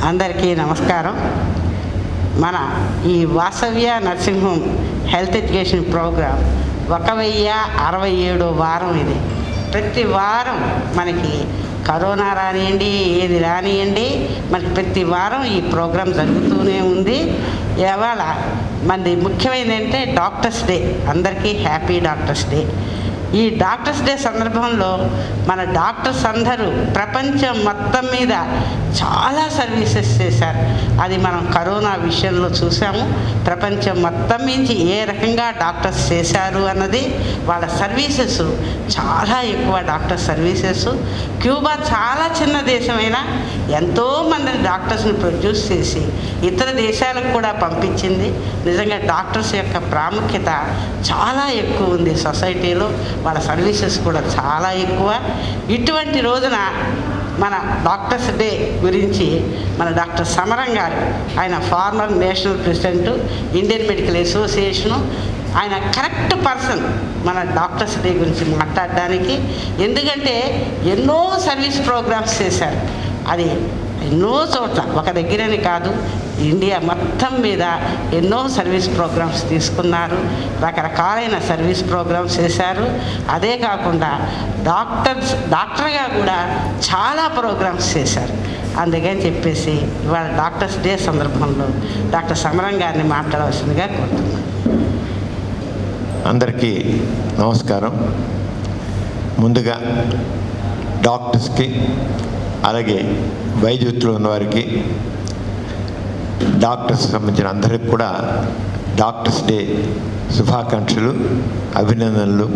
అందరికీ నమస్కారం. మన ఈ Vasavya nursing home health education program 1067వ వారం ఇది. ప్రతి వారం మనకి కరోనా రానియండి, ఏది రానియండి, మనకి ప్రతి వారం ఈ ప్రోగ్రాం జరుగుతూనే ఉంది. ఇవాళ మనది ముఖ్యమైనది డాక్టర్స్ డే. అందరికీ హ్యాపీ డాక్టర్స్ డే. ఈ డాక్టర్స్ డే సందర్భంలో మన డాక్టర్స్ అందరూ ప్రపంచం మొత్తం మీద చాలా సర్వీసెస్ చేశారు. అది మనం కరోనా విషయంలో చూసాము. ప్రపంచం మొత్తం నుంచి ఏ రకంగా డాక్టర్స్ చేశారు అన్నది, వాళ్ళ సర్వీసెస్ చాలా ఎక్కువ. డాక్టర్ సర్వీసెస్ క్యూబా చాలా చిన్న దేశమైనా ఎంతోమంది డాక్టర్స్ని ప్రొడ్యూస్ చేసి ఇతర దేశాలకు కూడా పంపించింది. నిజంగా డాక్టర్స్ యొక్క ప్రాముఖ్యత చాలా ఎక్కువ ఉంది సొసైటీలో. వాళ్ళ సర్వీసెస్ కూడా చాలా ఎక్కువ. ఇటువంటి రోజున మన డాక్టర్స్ డే గురించి మన డాక్టర్ సమరం గారు, ఆయన former national president Indian medical association, ఆయన కరెక్ట్ పర్సన్ మన డాక్టర్స్ డే గురించి మాట్లాడడానికి. ఎందుకంటే ఎన్నో సర్వీస్ ప్రోగ్రామ్స్ చేశారు. అది ఎన్నో చోట్ల, ఒక దగ్గరని కాదు, ఇండియా మొత్తం మీద ఎన్నో సర్వీస్ ప్రోగ్రామ్స్ రకరకాలైన సర్వీస్ ప్రోగ్రామ్స్ చేశారు. అదే కాకుండా డాక్టర్గా కూడా చాలా ప్రోగ్రామ్స్ చేశారు. అందుకని చెప్పేసి ఇవాళ డాక్టర్స్ డే సందర్భంలో డాక్టర్ సమరం గారిని మాట్లాడవలసిందిగా కోరుతున్నాను. అందరికీ నమస్కారం. ముందుగా డాక్టర్స్కి, అలాగే వైద్య వృత్తిలో ఉన్నవారికి, డాక్టర్స్కి సంబంధించిన అందరికి కూడా డాక్టర్స్ డే శుభాకాంక్షలు, అభినందనలు.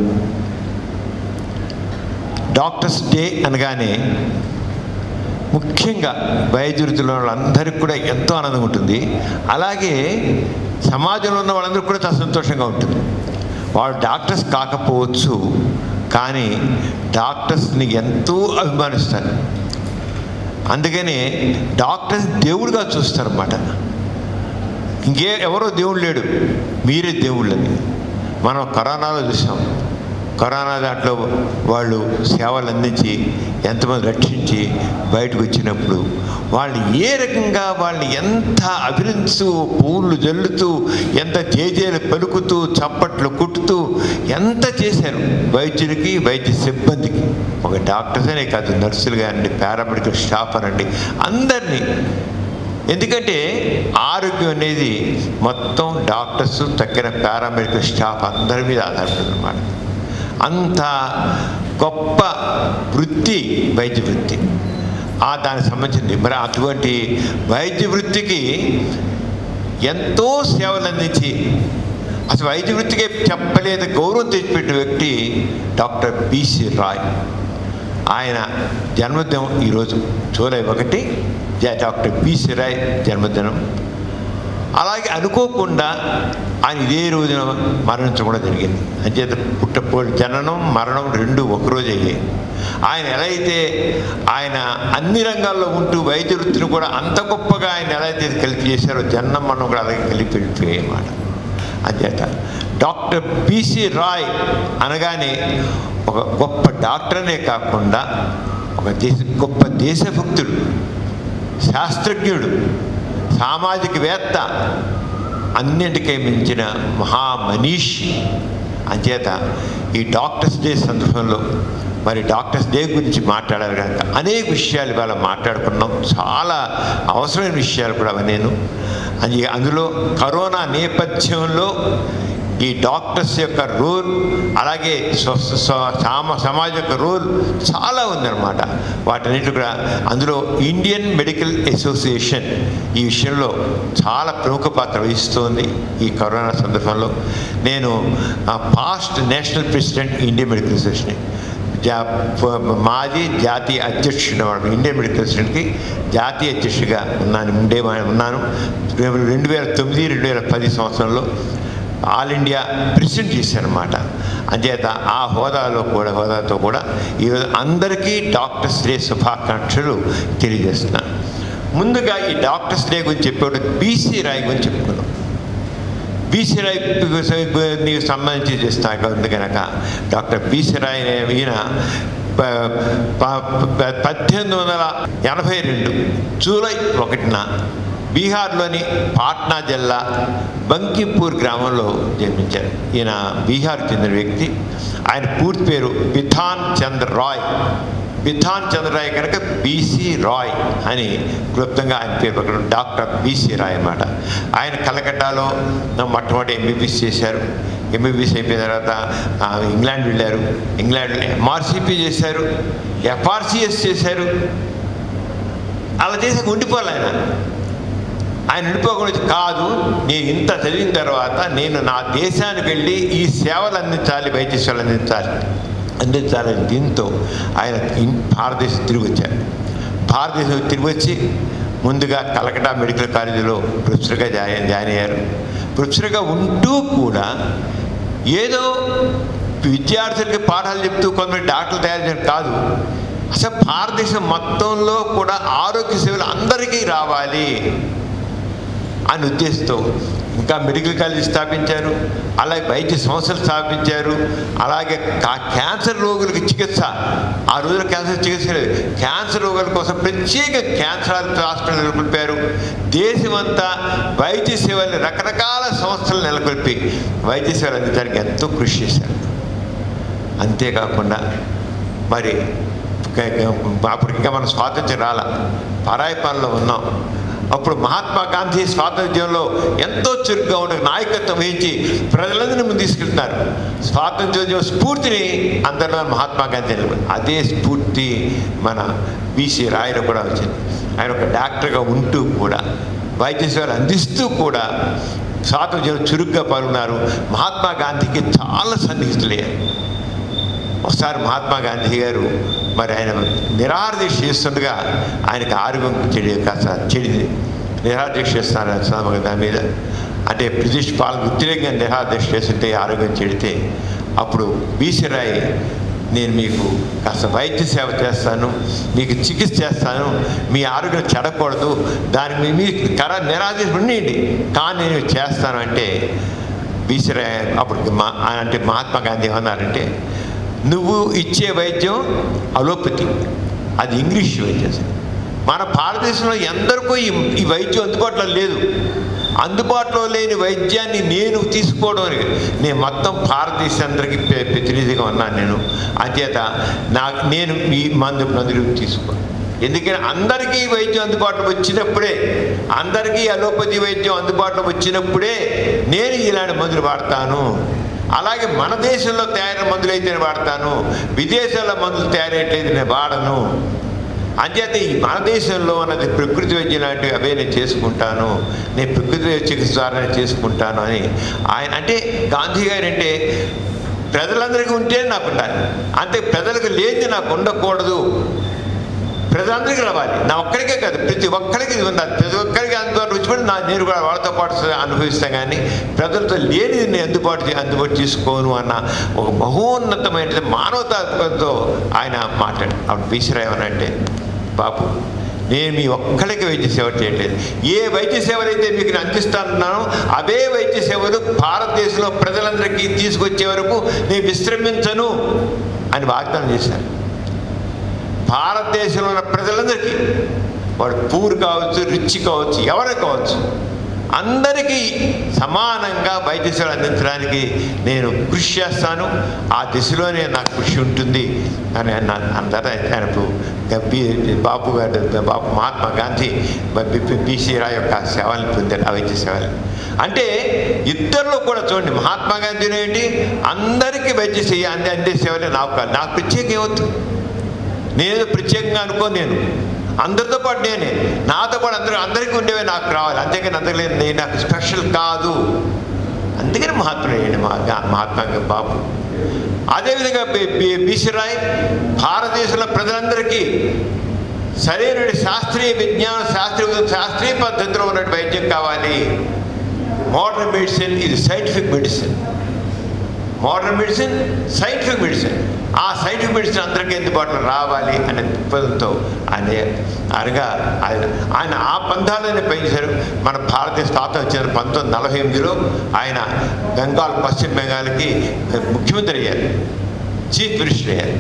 డాక్టర్స్ డే అనగానే ముఖ్యంగా వైద్య వృత్తిలో వాళ్ళందరికీ కూడా ఎంతో ఆనందంగా ఉంటుంది. అలాగే సమాజంలో ఉన్న వాళ్ళందరికీ కూడా చాలా సంతోషంగా ఉంటుంది. వాళ్ళు డాక్టర్స్ కాకపోవచ్చు, కానీ డాక్టర్స్ని ఎంతో అభిమానిస్తారు. అందుకని డాక్టర్స్ దేవుడిగా చూస్తారన్నమాట. ఎవరో దేవుడు లేడు, మీరే దేవుళ్ళని మనం కరోనాలో చూసాం. కరోనా దాంట్లో వాళ్ళు సేవలు అందించి ఎంతమంది రక్షించి బయటకు వచ్చినప్పుడు వాళ్ళు ఏ రకంగా వాళ్ళని ఎంత అభినందిస్తూ, పూలు జల్లుతూ, ఎంత జేజేలు పలుకుతూ, చప్పట్లు కుట్టుతూ ఎంత చేశారు వైద్యులకి, వైద్య సిబ్బందికి. ఒక డాక్టర్స్ అనే కాదు, నర్సులు కానివ్వండి, పారామెడికల్ స్టాఫ్ అనండి, అందరినీ. ఎందుకంటే ఆరోగ్యం అనేది మొత్తం డాక్టర్స్, తక్కిన పారామెడికల్ స్టాఫ్ అందరి మీద ఆధారపడుతుంది అన్నమాట. అంత గొప్ప వృత్తి వైద్య వృత్తి. దానికి సంబంధించింది. మరి అటువంటి వైద్య వృత్తికి ఎంతో సేవలు అందించి అసలు వైద్య వృత్తికి చెప్పలేదు గౌరవం తెచ్చిపెట్టిన వ్యక్తి డాక్టర్ బిసి రాయ్. ఆయన జన్మదినం ఈరోజు జూలై 1, డాక్టర్ బిసి రాయ్ జన్మదినం. అలాగే అనుకోకుండా ఆయన ఇదే రోజున మరణించడం కూడా జరిగింది. అంచేత జననం మరణం రెండు ఒకరోజు అయ్యాయి. ఆయన ఎలా అయితే ఆయన అన్ని రంగాల్లో ఉంటూ వైద్య వృత్తిని కూడా అంత గొప్పగా ఆయన ఎలా అయితే కలిపి చేశారో, జననం మరణం కూడా అలాగే కలిపి వెళ్ళిపోయాయి అన్నమాట. అంచేత డాక్టర్ బిసి రాయ్ అనగానే ఒక గొప్ప డాక్టర్నే కాకుండా ఒక గొప్ప దేశభక్తుడు, శాస్త్రజ్ఞుడు, సామాజికవేత్త, అన్నింటికీ మించిన మహామనీషి. అంచేత ఈ డాక్టర్స్ డే సందర్భంలో మరి డాక్టర్స్ డే గురించి మాట్లాడాలి కనుక అనేక విషయాలు ఇవాళ మాట్లాడుకున్నాం. చాలా అవసరమైన విషయాలు కూడా నేను అందులో కరోనా నేపథ్యంలో ఈ డాక్టర్స్ యొక్క రోల్, అలాగే సమాజం యొక్క రోల్ చాలా ఉందన్నమాట. వాటన్నిటి కూడా అందులో ఇండియన్ మెడికల్ అసోసియేషన్ ఈ విషయంలో చాలా ప్రముఖ పాత్ర వహిస్తోంది. ఈ కరోనా సందర్భంలో నేను past national president Indian medical association, మాజీ జాతీయ అధ్యక్షుడు, ఇండియన్ మెడికల్ అసోసియేషన్కి జాతీయ అధ్యక్షుడిగా ఉన్నాను. 2009-2010 సంవత్సరంలో ఆల్ ఇండియా ప్రెసిడెంట్ చేశారన్నమాట. అంచేత ఆ హోదాతో కూడా ఈరోజు అందరికీ డాక్టర్స్ డే శుభాకాంక్షలు తెలియజేస్తున్నాను. ముందుగా ఈ డాక్టర్స్ డే గురించి చెప్పేటప్పుడు బిసి రాయ్ గురించి చెప్పుకున్నాం. బిసి రాయ్ నీకు సంబంధించి చేస్తా ఉంది కనుక డాక్టర్ బిసి రాయ్ ఈయన 1882 జూలై 1న బీహార్లోని పాట్నా జిల్లా బంకిపూర్ గ్రామంలో జన్మించారు. ఈయన బీహార్కు చెందిన వ్యక్తి. ఆయన పూర్తి పేరు బిధాన్ చంద్ర రాయ్. బిధాన్ చంద్ర రాయ్ కనుక బీసీ రాయ్ అని క్లుప్తంగా ఆయన పేరు ప్రకారం డాక్టర్ బీసీ రాయ్ అన్నమాట. ఆయన కలకట్టాలో మొట్టమొదటి ఎంబీబీఎస్ చేశారు. ఎంబీబీఎస్ అయిపోయిన తర్వాత ఇంగ్లాండ్ వెళ్ళారు. ఇంగ్లాండ్లో ఎంఆర్సిపి చేశారు, ఎఫ్ఆర్సిఎస్ చేశారు. అలా చేసి ఉండిపోవాలి ఆయన ఉండిపోకుండా కాదు, నేను ఇంత చదివిన తర్వాత నేను నా దేశానికి వెళ్ళి ఈ సేవలు అందించాలి, వైద్య సేవలు అందించాలని దీంతో ఆయన భారతదేశం తిరిగి వచ్చారు. భారతదేశం తిరిగి వచ్చి ముందుగా కలకట్టా మెడికల్ కాలేజీలో ప్రొఫెసర్గా జాయిన్ అయ్యారు. ప్రొఫెసర్గా ఉంటూ కూడా ఏదో విద్యార్థులకి పాఠాలు చెప్తూ కొంతమంది డాక్టర్లు తయారు చేయడం కాదు, అసలు భారతదేశం మొత్తంలో కూడా ఆరోగ్య సేవలు అందరికీ రావాలి అని ఉద్దేశంతో ఇంకా మెడికల్ కాలేజీ స్థాపించారు, అలాగే వైద్య సంస్థలు స్థాపించారు. అలాగే క్యాన్సర్ రోగులకి చికిత్స, ఆ రోజుల్లో క్యాన్సర్ చికిత్స లేదు, క్యాన్సర్ రోగుల కోసం ప్రత్యేక క్యాన్సర్ హాస్పిటల్ నెలకొల్పారు. దేశమంతా వైద్య సేవలు రకరకాల సంస్థలు నెలకొల్పి వైద్య సేవలు అందించడానికి ఎంతో కృషి చేశారు. అంతేకాకుండా మరి అప్పుడు ఇంకా మనం స్వాతంత్ర్యం రాల, పరాయి పనుల్లో ఉన్నాం. అప్పుడు మహాత్మా గాంధీ స్వాతంత్ర్యంలో ఎంతో చురుగ్గా ఉన్న నాయకత్వం వహించి ప్రజలందరినీ ముందు తీసుకెళ్తున్నారు. స్వాతంత్ర్యోద్యమ స్ఫూర్తిని అందరిలో మహాత్మా గాంధీ అదే స్ఫూర్తి మన బీసీ రాయలో కూడా వచ్చింది. ఆయన ఒక డాక్టర్గా ఉంటూ కూడా వైద్య సేవలు అందిస్తూ కూడా స్వాతంత్ర్యంలో చురుగ్గా పాల్గొన్నారు. మహాత్మా గాంధీకి చాలా సన్నిహితులయ్యారు. ఒకసారి మహాత్మా గాంధీ గారు మరి ఆయన నిరాహార దీక్ష చేస్తుండగా ఆయనకు ఆరోగ్యం చెడింది. నిరాహార దీక్ష చేస్తున్నారు దాని మీద, అంటే బ్రిటిష్ పాలన వ్యతిరేకంగా నిరాహార దీక్ష చేస్తుంటే ఆరోగ్యం చెడితే అప్పుడు బీసీ రాయ్, నేను మీకు కాస్త వైద్య సేవ చేస్తాను, మీకు చికిత్స చేస్తాను, మీ ఆరోగ్యం చెడకూడదు, దానికి మీ నిరాహార దీక్ష ఉండండి కానీ నేను చేస్తాను అంటే బీసీ రాయ్ అప్పుడు అంటే మహాత్మా గాంధీ ఏమన్నారంటే, నువ్వు ఇచ్చే వైద్యం అలోపతి, అది ఇంగ్లీష్ వైద్యం. మన భారతదేశంలో ఎందరికో ఈ వైద్యం అందుబాటులో లేదు. అందుబాటులో లేని వైద్యాన్ని నేను తీసుకోవడం, నేను మొత్తం భారతదేశం అందరికీ ప్రతినిధిగా ఉన్నాను నేను. అంచేత నేను ఈ మందులు తీసుకో, ఎందుకంటే అందరికీ వైద్యం అందుబాటులో వచ్చినప్పుడే, అందరికీ అలోపతి వైద్యం అందుబాటులో వచ్చినప్పుడే నేను ఇలాంటి మందులు వాడతాను. అలాగే మన దేశంలో తయారైన మందులు అయితే నేను వాడతాను, విదేశాల్లో మందులు తయారయ్యేట్లయితే నేను వాడను. అంచేత ఈ మన దేశంలో అన్నది ప్రకృతి వైద్యం లాంటివి అవే నేను చేసుకుంటాను, నేను ప్రకృతి చికిత్స ద్వారా చేసుకుంటాను అని ఆయన అంటే గాంధీ గారు అంటే ప్రజలందరికీ ఉంటే నాకు ఉండాలి, అంతే ప్రజలకు లేనిది నాకు ఉండకూడదు, ప్రజలందరికీ రావాలి. నా ఒక్కడికే కాదు, ప్రతి ఒక్కరికి ఉండాలి, ప్రతి ఒక్కరికి అందుబాటు వచ్చినప్పుడు నేను కూడా వాళ్ళతో పాటు అనుభవిస్తాను. కానీ ప్రజలతో లేనిది నేను అందుబాటు చేసుకోను అన్న ఒక మహోన్నతమైన మానవతాత్వంతో ఆయన మాట్లాడు. అప్పుడు బీసీ రాయ్ అంటే, బాబు నేను మీ ఒక్కడికి వైద్య సేవ చేయట్లేదు, ఏ వైద్య సేవలైతే మీకు అందిస్తున్నానో అవే వైద్య సేవలు భారతదేశంలో ప్రజలందరికీ తీసుకొచ్చే వరకు నేను విశ్రమించను అని వాగ్దానం చేశారు. భారతదేశంలో ఉన్న ప్రజలందరికీ, వాడు పూర్ కావచ్చు, రిచ్ కావచ్చు, ఎవరు కావచ్చు, అందరికీ సమానంగా వైద్య సేవలు అందించడానికి నేను కృషి చేస్తాను, ఆ దిశలోనే నాకు కృషి ఉంటుంది అని ఆయనకు మహాత్మా గాంధీ బీసీ రాయ్ యొక్క సేవలను పొందారు, ఆ వైద్య సేవలు. అంటే ఇద్దరిలో కూడా చూడండి, మహాత్మా గాంధీ ఏంటి అందరికీ వైద్య అందే సేవలే నాకు కాదు, నాకు ప్రత్యేకం ఏమవుతుంది, నేను ప్రత్యేకంగా అనుకోను, నేను అందరితో పాటు నేనే, నాతో పాటు అందరికీ ఉండేవే నాకు రావాలి, అంతేకాని అందరికీ నేను నాకు స్పెషల్ కాదు. అందుకని మహాత్మా బాబు. అదేవిధంగా బీసీ రాయ్ భారతదేశంలో ప్రజలందరికీ సరైన శాస్త్రీయ విజ్ఞానం, శాస్త్రీయ పద్ధతిలో ఉన్నటువంటి వైద్యం కావాలి. మోడర్న్ మెడిసిన్ ఇది scientific medicine, modern medicine scientific medicine, ఆ సైంటిఫిక్ మెడిసిన్ అందరికీ అందుబాటులో రావాలి అనే దృక్పథంతో ఆయన ఆ పంథాలని పనిచేశారు. మన భారతదేశ స్వాతంత్రం వచ్చిన 1948లో ఆయన పశ్చిమ బెంగాల్కి ముఖ్యమంత్రి అయ్యారు, చీఫ్ మినిస్టర్ అయ్యారు.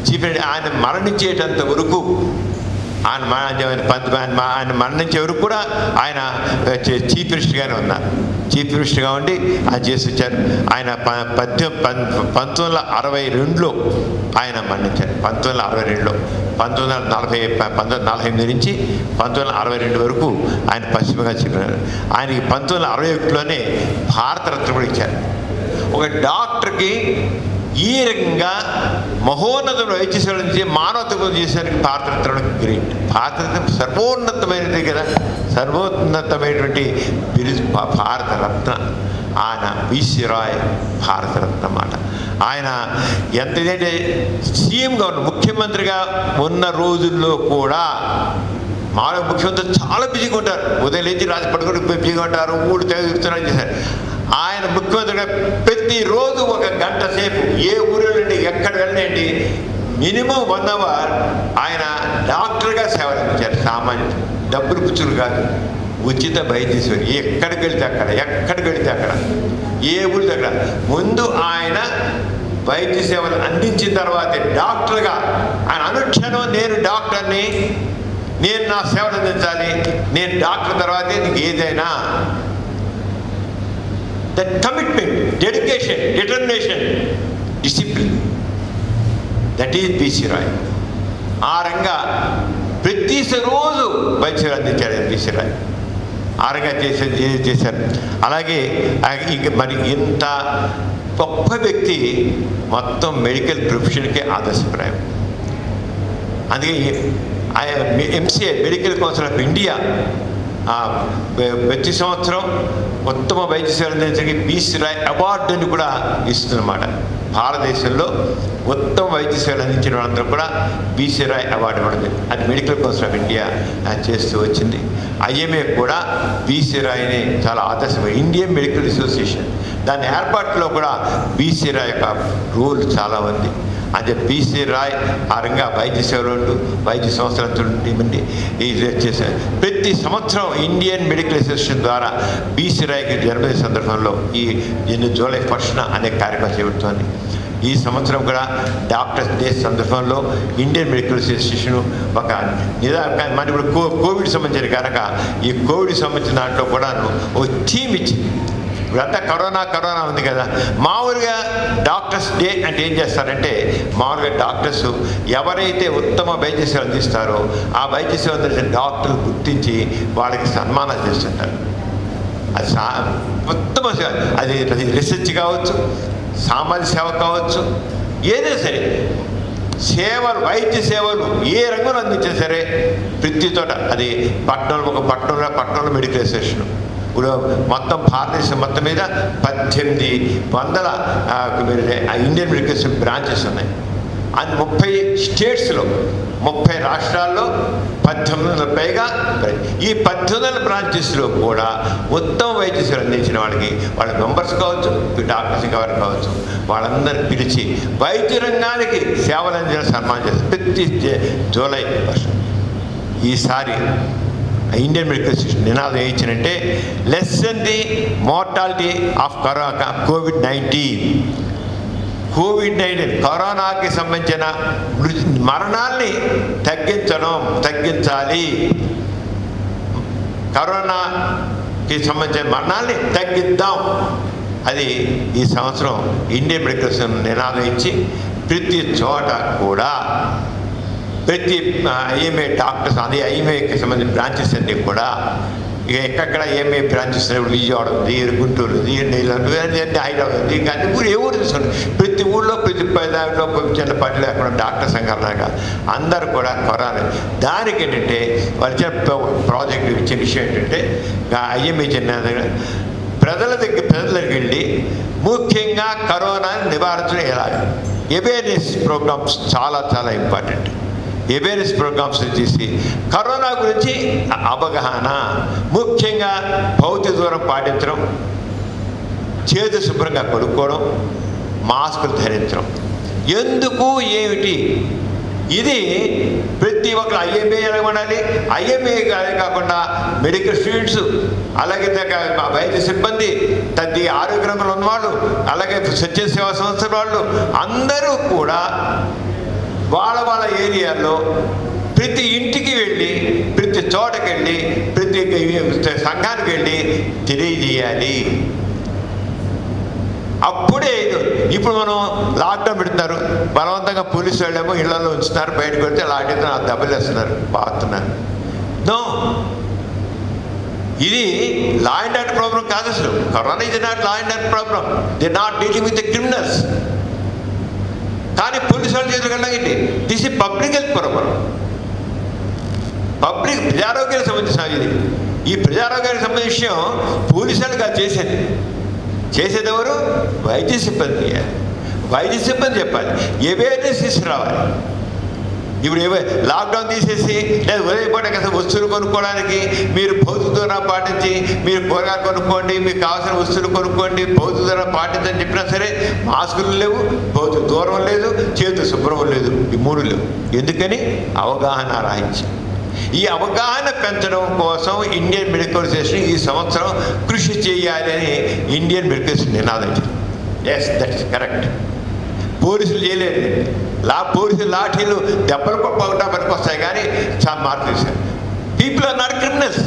చీఫ్ ఆయన మరణించేటంత వరకు ఆయన మరణించే వరకు కూడా ఆయన చీఫ్ మినిస్టర్గానే ఉన్నారు. చీఫ్ మినిస్టర్గా ఉండి ఆయన చేసి వచ్చారు. ఆయన 1962లో ఆయన మరణించారు. 1962లో 1948 నుంచి 1962 వరకు ఆయన పశ్చిమగా చెప్పినారు. ఆయనకి 1961లోనే భారతరత్న కూడా ఇచ్చారు. ఒక డాక్టర్కి ఈ రకంగా మహోన్నతమైన వైద్య సేవల నుంచి మానవత్వం చేసేసరికి భారతరత్న గ్రేట్. భారతరత్న సర్వోన్నతమైనది కదా, సర్వోన్నతమైనటువంటి బిరుదు భారతరత్న. ఆయన బిసి రాయ్ భారతరత్న అన్నమాట. ఆయన ఎంత ఇదంటే సీఎంగా ఉన్న ముఖ్యమంత్రిగా ఉన్న రోజుల్లో కూడా మామూలుగా ముఖ్యమంత్రి చాలా బిజీగా ఉంటారు. ఉదయం లేచి రాత్రి పడుకొని బిజీగా ఉంటారు, ఊళ్ళు తిరుగుతున్నారు చేశారు. ఆయన ముఖ్యమంత్రిగా ప్రతిరోజు 1 గంట సేపు ఏ ఊరిలో నుండి ఎక్కడ వెళ్ళండి మినిమం 1 అవర్ ఆయన డాక్టర్గా సేవలు అందించారు. సామాన్య డబ్బులు పుచ్చులు కాదు, ఉచిత వైద్య సేవ. ఎక్కడికి వెళితే అక్కడ ఏ ఊరి దగ్గర ముందు ఆయన వైద్య సేవలు అందించిన తర్వాతే డాక్టర్గా ఆయన అనుక్షణం నేను డాక్టర్ని, నేను నా సేవలు అందించాలి, నేను డాక్టర్ తర్వాతే నీకు ఏదైనా. That commitment, dedication, determination, discipline, that is B C Roy. ఆ రంగా ప్రతి రోజు వైద్యం అందించాడు బిసి రాయ్. ఆ రంగా చేశారు. అలాగే ఇంక మరి ఇంత గొప్ప వ్యక్తి మొత్తం మెడికల్ ప్రొఫెషన్కే ఆదర్శప్రాయం. అందుకే MCA medical council of India ప్రతి సంవత్సరం ఉత్తమ వైద్య సేవలు అందించడానికి బిసి రాయ్ అవార్డుని కూడా ఇస్తుందన్నమాట. భారతదేశంలో ఉత్తమ వైద్య సేవలు అందించిన వాళ్ళందరూ కూడా బిసి రాయ్ అవార్డు ఇవ్వడం. అది మెడికల్ కౌన్సిల్ ఆఫ్ ఇండియా చేస్తూ వచ్చింది. IMA కూడా బిసి రాయ్ని చాలా ఆదర్శం. ఇండియన్ మెడికల్ అసోసియేషన్ దాని ఏర్పాటులో కూడా బిసి రాయ్ యొక్క రోల్ చాలా ఉంది. అదే బిసి రాయ్ ఆ రంగా వైద్య సేవలు వైద్య సంస్థలు చేశారు. ప్రతి సంవత్సరం ఇండియన్ మెడికల్ అసోసియేషన్ ద్వారా బిసి రాయ్కి జన్మదిన సందర్భంలో ఈ జూలై 1న అనే కార్యక్రమం చేపడుతోంది. ఈ సంవత్సరం కూడా డాక్టర్స్ డే సందర్భంలో ఇండియన్ మెడికల్ అసోసియేషన్ ఒక మన ఇప్పుడు కోవిడ్ సంబంధించిన కనుక ఈ కోవిడ్ సంబంధించిన దాంట్లో కూడా ఒక థీమ్ ఇచ్చింది. ఇప్పుడంతా కరోనా ఉంది కదా, మామూలుగా డాక్టర్స్ డే అంటే ఏం చేస్తారంటే మామూలుగా డాక్టర్స్ ఎవరైతే ఉత్తమ వైద్య సేవలు అందిస్తారో ఆ వైద్య సేవలు అందించిన డాక్టర్లు గుర్తించి వాళ్ళకి సన్మానాలు చేస్తుంటారు. అది ఉత్తమ సేవ, అది రీసెర్చ్ కావచ్చు, సామాజిక సేవ కావచ్చు, ఏదైనా సరే సేవలు వైద్య సేవలు ఏ రంగంలో అందించినా సరే ప్రతి చోట అది పట్టణంలో మెడికల్ అసోసియేషన్ ఇప్పుడు మొత్తం భారతదేశం మొత్తం మీద 1800 ఇండియన్ మెడికల్ అసోసియేషన్ బ్రాంచెస్ ఉన్నాయి. అది 30 స్టేట్స్లో 30 రాష్ట్రాల్లో 1800 పైగా. ఈ 1800 బ్రాంచెస్లో కూడా ఉత్తమ వైద్య సేవలు అందించిన వాళ్ళకి వాళ్ళ మెంబర్స్ కావచ్చు, డాక్టర్స్ కావచ్చు, వాళ్ళందరినీ పిలిచి వైద్య రంగానికి సేవలు అందించిన సన్మానం చేస్తారు ప్రతి జూలై 1. ఈసారి ఇండియన్ మెడికల్ అసోసియేషన్ నినాదం ఏం ఇచ్చిందంటే lessen the mortality of covid కరోనాకి సంబంధించిన మరణాల్ని తగ్గించాలి. కరోనాకి సంబంధించిన మరణాల్ని తగ్గిద్దాం. అది ఈ సంవత్సరం ఇండియన్ మెడికల్ అసోసియేషన్ నినాదం ఇచ్చి ప్రతి చోట కూడా ప్రతి IMA డాక్టర్స్ అది IMAకి సంబంధించిన బ్రాంచెస్ అన్నీ కూడా ఇక ఎక్కడెక్కడ IMA బ్రాంచెస్ విజయవాడ ఉంది, గుంటూరు ఉంది, హైదరాబాద్ ఉంది, కానీ ఏ ఊరు చూసుకోండి ప్రతి ఊళ్ళో ప్రతి దాంట్లో చిన్నపాటిలో అక్కడ డాక్టర్ సంఘాలుగా అందరూ కూడా కరోనా. దానికి ఏంటంటే వాళ్ళు ప్రాజెక్ట్ ఇచ్చే విషయం ఏంటంటే IMA చిన్న ప్రజల దగ్గరికి వెళ్ళి ముఖ్యంగా కరోనాని నివారించడం ఎలాగ అవేర్నెస్ ప్రోగ్రామ్స్ చాలా ఇంపార్టెంట్. అవేర్నెస్ ప్రోగ్రామ్స్ చేసి కరోనా గురించి అవగాహన, ముఖ్యంగా భౌతిక దూరం పాటించడం, చేతి శుభ్రంగా కడుక్కోవడం, మాస్కులు ధరించడం. ఎందుకు ఏమిటి ఇది ప్రతి ఒక్కరు IMA ఎలా ఉండాలి, IMA కాకుండా మెడికల్ స్టూడెంట్స్, అలాగే వైద్య సిబ్బంది, తద్ది ఆరోగ్య రంగంలో ఉన్నవాళ్ళు, అలాగే స్వచ్ఛ సేవా సంస్థల వాళ్ళు అందరూ కూడా వాళ్ళ ఏరియాలో ప్రతి ఇంటికి వెళ్ళి, ప్రతి చోటకి వెళ్ళి, ప్రతి సంఘానికి వెళ్ళి తెలియజేయాలి. అప్పుడే ఇప్పుడు మనం లాక్డౌన్ పెడుతున్నారు, బలవంతంగా పోలీసు వాళ్ళేమో ఇళ్లలో ఉంచుతున్నారు, బయటకు పెడితే లాక్డౌన్ దెబ్బలు వేస్తున్నారు, బాగుతున్నారు. నో, ఇది లా అండ్ ఆర్డర్ ప్రాబ్లం కాదు. అసలు కరోనా ఇది not law and order problem. They not dealing with the criminals. కానీ పోలీసు వాళ్ళ చేతులు కలగండి. This is public health problem. Public ప్రజారోగ్యానికి సంబంధించిన ఇది. ఈ ప్రజారోగ్యానికి సంబంధించిన విషయం పోలీసులు కాదు చేసేది ఎవరు? వైద్య సిబ్బంది. వైద్య సిబ్బంది చెప్పాలి, అవేర్నెస్ తీసుకురావాలి. ఇప్పుడు లాక్డౌన్ తీసేసి లేదా ఉదయపూట కదా వస్తువులు కొనుక్కోవడానికి మీరు భౌతిక దూరం పాటించి, మీరు కూరగాయలు కొనుక్కోండి, మీకు కావాల్సిన వస్తువులు కొనుక్కోండి, భౌతిక దూరం పాటించని చెప్పినా సరే మాస్కులు లేవు, భౌతిక దూరం లేదు, చేతులు శుభ్రం లేదు, ఈ మూడు లేవు. ఎందుకని? అవగాహన రాయించి. ఈ అవగాహన పెంచడం కోసం ఇండియన్ మెడికల్ అసోసియేషన్ ఈ సంవత్సరం కృషి చేయాలని ఇండియన్ మెడికల్ అసోసియేషన్ నినాదించింది. Yes, that's correct. పోలీసులు చేయలేదు. పోలీసులు లాఠీలు దెబ్బలు కొట్టకుండా పనికొస్తాయి, కానీ చాలా మార్పు చేశారు. People are not criminals.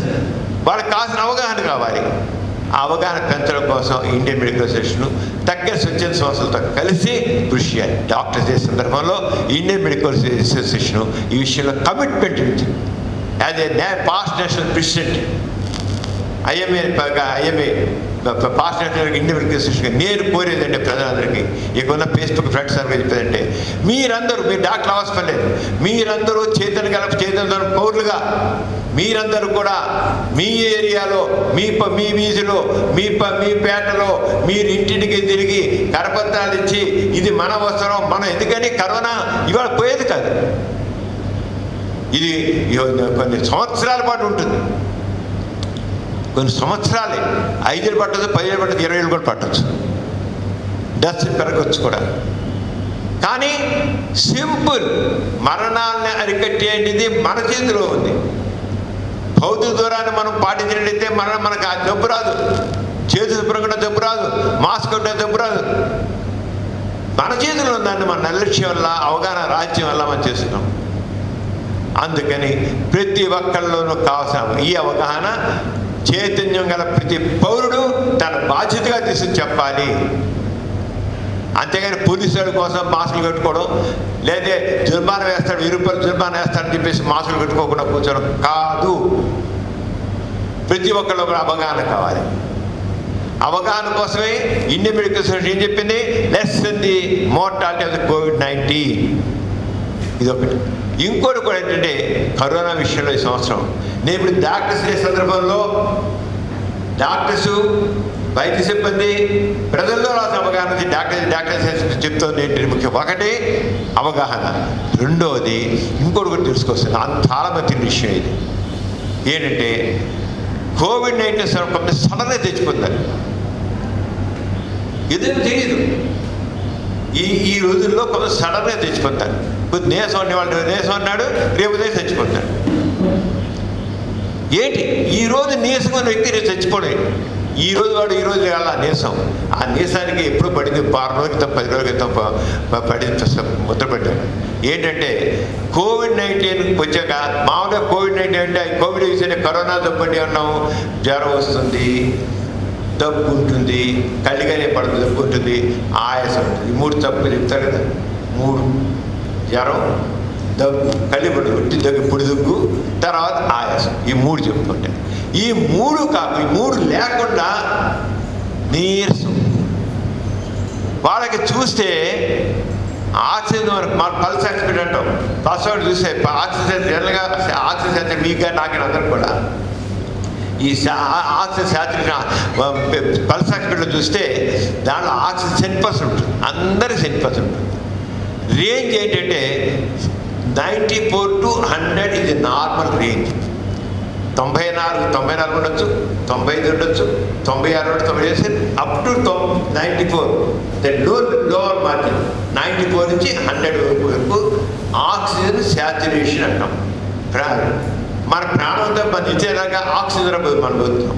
వాళ్ళకి కావాల్సిన అవగాహన కావాలి. ఆ అవగాహన పెంచడం కోసం ఇండియన్ మెడికల్ అసోసియేషన్ దగ్గర స్వచ్ఛంద సంస్థలతో కలిసి కృషి చేయాలి. డాక్టర్స్ డే సందర్భంలో ఇండియన్ మెడికల్ అసోసియేషన్ ఈ విషయంలో కమిట్మెంట్ ఇచ్చింది. As a past national president IMA past national Indian medical association నేను కోరేదంటే ప్రజలందరికీ, ఇకున్న ఫేస్బుక్ ఫ్రెండ్స్ అందరికీ చెప్పేదంటే, మీరందరూ, మీరు డాక్టర్ అవసరం లేదు, మీరందరూ చైతన్య పౌరులుగా మీరందరూ కూడా మీ ఏరియాలో, మీ వీధిలో, మీ పేటలో మీరు ఇంటింటికి తిరిగి కరపత్రాలు ఇచ్చి ఇది మన అవసరం, మనం ఎందుకని కరోనా ఇవాళ పోయేది కాదు, ఇది కొన్ని సంవత్సరాల పాటు ఉంటుంది. కొన్ని సంవత్సరాలే, 5 ఏళ్ళు పట్టదు, 10 ఏళ్ళు పట్టదు, 20 ఏళ్ళు కూడా పట్టచ్చు, డస్ట్ పెరగచ్చు కూడా. కానీ సింపుల్ మరణాలని అరికట్టేది మన చేతిలో ఉంది. భౌతిక దూరాన్ని మనం పాటించినట్లయితే మనకు ఆ జబ్బు రాదు, చేతులు శుభ్రంగా జబ్బు రాదు, మాస్క్ ఉంటే జబ్బు రాదు. మన చేతిలో ఉందండి. మన నిర్లక్ష్యం వల్ల, అవగాహన రాజ్యం వల్ల మనం చేస్తున్నాం. అందుకని ప్రతి ఒక్కళ్ళలోనూ కావాల్సిన ఈ అవగాహన చైతన్యం గల ప్రతి పౌరుడు తన బాధ్యతగా తీసుకుని చెప్పాలి. అంతేగాని పోలీసు వాళ్ళ కోసం మాస్కులు కట్టుకోవడం, లేదా జుర్మానా వేస్తాడు, 1000 రూపాయలు జుర్మానా వేస్తాడని చెప్పేసి మాస్కులు కట్టుకోకుండా కూర్చోవడం కాదు. ప్రతి ఒక్కళ్ళు కూడా అవగాహన కావాలి. అవగాహన కోసమే ఇండియన్ మెడికల్ అసోసియేషన్ ఏం చెప్పింది? Lesson the mortality of the COVID-19. ఇదొకటి. ఇంకోటి కూడా ఏంటంటే, కరోనా విషయంలో ఈ సంవత్సరం నేను ఇప్పుడు డాక్టర్స్ డే సందర్భంలో డాక్టర్సు, వైద్య సిబ్బంది, ప్రజల్లో రాసిన అవగాహన డాక్టర్స్ చెప్తుంది ఏంటి ముఖ్యం. ఒకటి అవగాహన, రెండవది ఇంకోటి కూడా తెలుసుకొస్తుంది. చాలామంది తిన్న విషయం ఇది ఏంటంటే, COVID-19 కొంత సడన్గా తెచ్చిపోతారు. ఎదురు తెలియదు. ఈ రోజుల్లో కొంత సడన్గా తెచ్చిపోతారు. కొద్ది నీరసం ఉండేవాళ్ళు నీరసం అన్నాడు, రేపు చచ్చిపోతాడు. ఏంటి ఈరోజు నీరసంగా వ్యక్తి రేపు చచ్చిపోవడం. ఈరోజు అలా నీరసం, ఆ నీరసానికి ఎప్పుడు పడింది? 6 రోజుల క్రితం 10 రోజుల క్రితం పడింది, ముద్రపడ్డాడు. ఏంటంటే COVID-19 వచ్చాక, మామూలుగా COVID-19 అంటే కోవిడ్ విషయాన్ని కరోనా జబ్బు అన్నాము. జ్వరం వస్తుంది, దగ్గు ఉంటుంది, కలిగానే పడుతుంది, దగ్గు ఉంటుంది, ఆయాసం ఉంటుంది. ఈ 3 తప్పులు చెప్తారు కదా. 3 జ్వరం, దగ్గు, కలిపడి ఉట్టి దగ్గు, పొడి దగ్గు, తర్వాత ఆయాసం. ఈ 3 చెప్పుకుంటాయి. ఈ 3 లేకుండా నీరసం. వాళ్ళకి చూస్తే ఆక్సిజన్ మన పల్స్ ఆక్సిజన్ అంటాం. పల్స్ చూస్తే ఆక్సిజన్ జనరల్గా ఆక్సిజన్ మీగా నాకిన అందరూ కూడా ఈ ఆక్సిజన్ శాచురేషన్ పల్స్ ఆక్సిజన్లో చూస్తే దాంట్లో ఆక్సిజన్ 10% ఉంటుంది. అందరికి 10% ఉంటుంది. రేంజ్ ఏంటంటే 94 to 100 ఇది నార్మల్ రేంజ్. 94 ఉండొచ్చు, 95 ఉండొచ్చు, 96 ఉండొచ్చు, 97 అప్ టు 94. లోవర్ మార్జిన్ 94 నుంచి 100 వరకు ఆక్సిజన్ శాచురేషన్ అంటాం. మన ప్రాణం అంతా మన ఇచ్చేలాగా ఆక్సిజన్ మనం పోతున్నాం.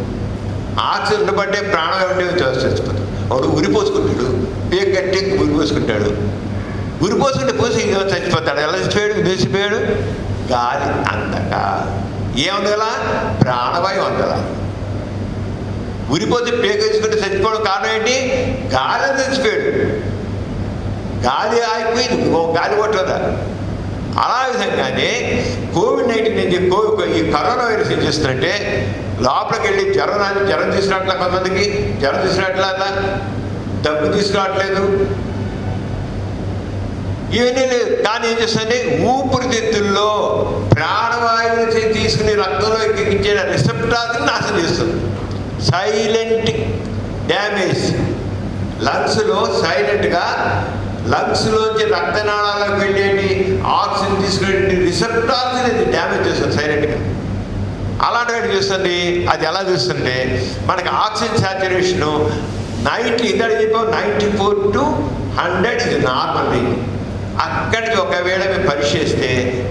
ఆక్సిజన్ ఉండబట్టే ప్రాణం ఉంటే చచ్చిపోతాం. వాడు ఉరిపోసుకుంటాడు, పేరు కట్టి ఉరిపోసుకుంటాడు. ఉరిపోసుకుంటే పోసి చచ్చిపోతాడు. ఎలా చచ్చిపోయాడు? గాలి అందక. ఏముంది కదా? ప్రాణవాయువు అందల. ఉరిపోతే పేకేసుకుంటే చచ్చిపోవడం కారణం ఏంటి? గాలి చచ్చిపోయాడు. గాలి ఆగిపోయింది, గాలి కొట్టదా. అలా విధంగానే కోవిడ్-19 ఈ కరోనా వైరస్ ఏం చేస్తుందంటే లోపలికి వెళ్ళి జ్వరం తీసుకురావట్లా, కొంతమందికి జ్వరం తీసుకురావట్లా, దగ్గు తీసుకురావట్లేదు, ఇవన్నీ లేదు. కానీ ఏం చేస్తుంది? ఊపిరితిత్తుల్లో ప్రాణవాయువుని తీసుకుని రక్తంలో ఎక్కించే రిసెప్టార్స్ని నాశనం చేస్తుంది. Silent damage. లంగ్స్లో సైలెంట్గా లంగ్స్లోంచి రక్తనాళాలకు వెళ్ళేటి ఆక్సిజన్ తీసుకునే రిసెప్టార్స్ని డ్యామేజ్ చేస్తుంది సైలెంట్గా. అలాంటి చేస్తుంది. అది ఎలా చూస్తుంటే మనకి ఆక్సిజన్ సాచురేషను 94 to 100 ఇది నార్మల్ రేంజ్. అక్కడికి ఒకవేళ మేము పరిశీలిస్తే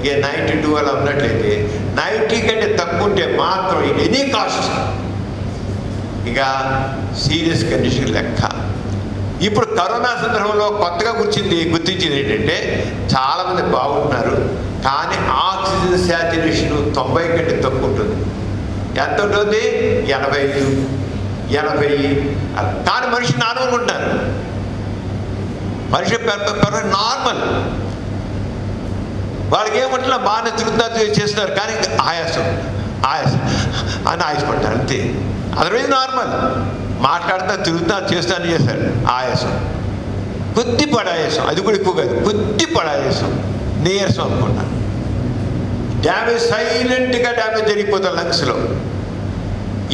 92 అలా ఉన్నట్లయితే 90 కంటే తక్కువ ఉంటే మాత్రం ఇట్ ఎనీ కాస్ట్ ఇక సీరియస్ కండిషన్ లెక్క. ఇప్పుడు కరోనా సందర్భంలో కొత్తగా గుర్తించింది ఏంటంటే చాలామంది బాగుంటున్నారు, కానీ ఆక్సిజన్ శాచురేషన్ 90 కంటే తక్కువ ఉంటుంది. ఎంత ఉంటుంది? 85, 80. కానీ మనిషి నార్మల్ ఉంటారు. మనిషి నార్మల్. వాళ్ళకి ఏమంటున్నా బాగానే తిరుగుతా చేస్తున్నారు, కానీ ఆయాసం అని ఆయాసపడతారు అంతే. Otherwise normal. మాట్లాడుతా తిరుగుతా చేస్తాను చేశారు ఆయాసం, కొద్దిపాటి ఆయాసం, అది కూడా ఎక్కువ కాదు, కొద్దిపాటి ఆయాసం, నీరసం అనుకున్నాను. డ్యామేజ్ సైలెంట్గా డ్యామేజ్ జరిగిపోతారు లంగ్స్లో.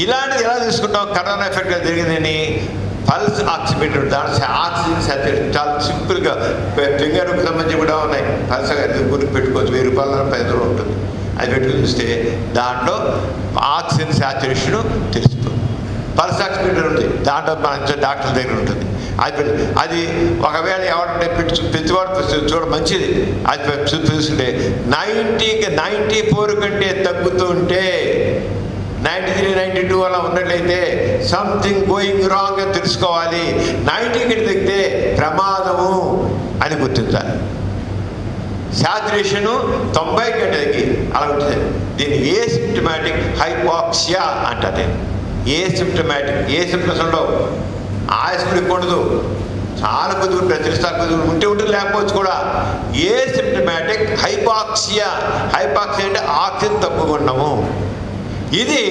ఇలాంటిది ఎలా తీసుకుంటాం? కరోనా ఎఫెక్ట్గా జరిగిందని పల్స్ ఆక్సిమీటర్, దాంట్లో ఆక్సిజన్ శాచురేషన్ చాలా సింపుల్గా ఫింగర్కి సంబంధించి కూడా ఉన్నాయి. పల్స్ గురికి పెట్టుకోవచ్చు, 1000 రూపాయల 5 ఉంటుంది. అది పెట్టుకుని చూస్తే దాంట్లో ఆక్సిజన్ శాచురేషను తెలిసిపోతుంది. పల్స్ ఆక్సిమీటర్ ఉంది, దాంట్లో మన డాక్టర్ దగ్గర ఉంటుంది. అది ఒకవేళ ఎవరంటే పెంచువాడు చూడ మంచిది. అది చూస్తుంటే 90కి 94 కంటే తగ్గుతూ ఉంటే 93, 92 అలా ఉన్నట్లయితే సంథింగ్ గోయింగ్ రాంగ్ అని తెలుసుకోవాలి. 90 కంటే తగ్గితే ప్రమాదము అని గుర్తించాలి. శాచురేషను 90 కంటే తగ్గి అలా ఉంటుంది. దీన్ని ఏసిమ్టమాటిక్ హైపాక్సియా అంటారు. ఏసిమ్టమాటిక్, ఏ సిమ్టమ్స్ ఉండవు, ఆయాసం ఎక్కువ ఉండదు, చాలా కొద్దిగా ఉంటుంది, తెలుస్తా కొద్దిగా ఉంటే లేకపోవచ్చు కూడా. Asymptomatic hypoxia. హైపాక్సియా అంటే ఆక్సిజన్ తక్కువగా ఉండము. ఇది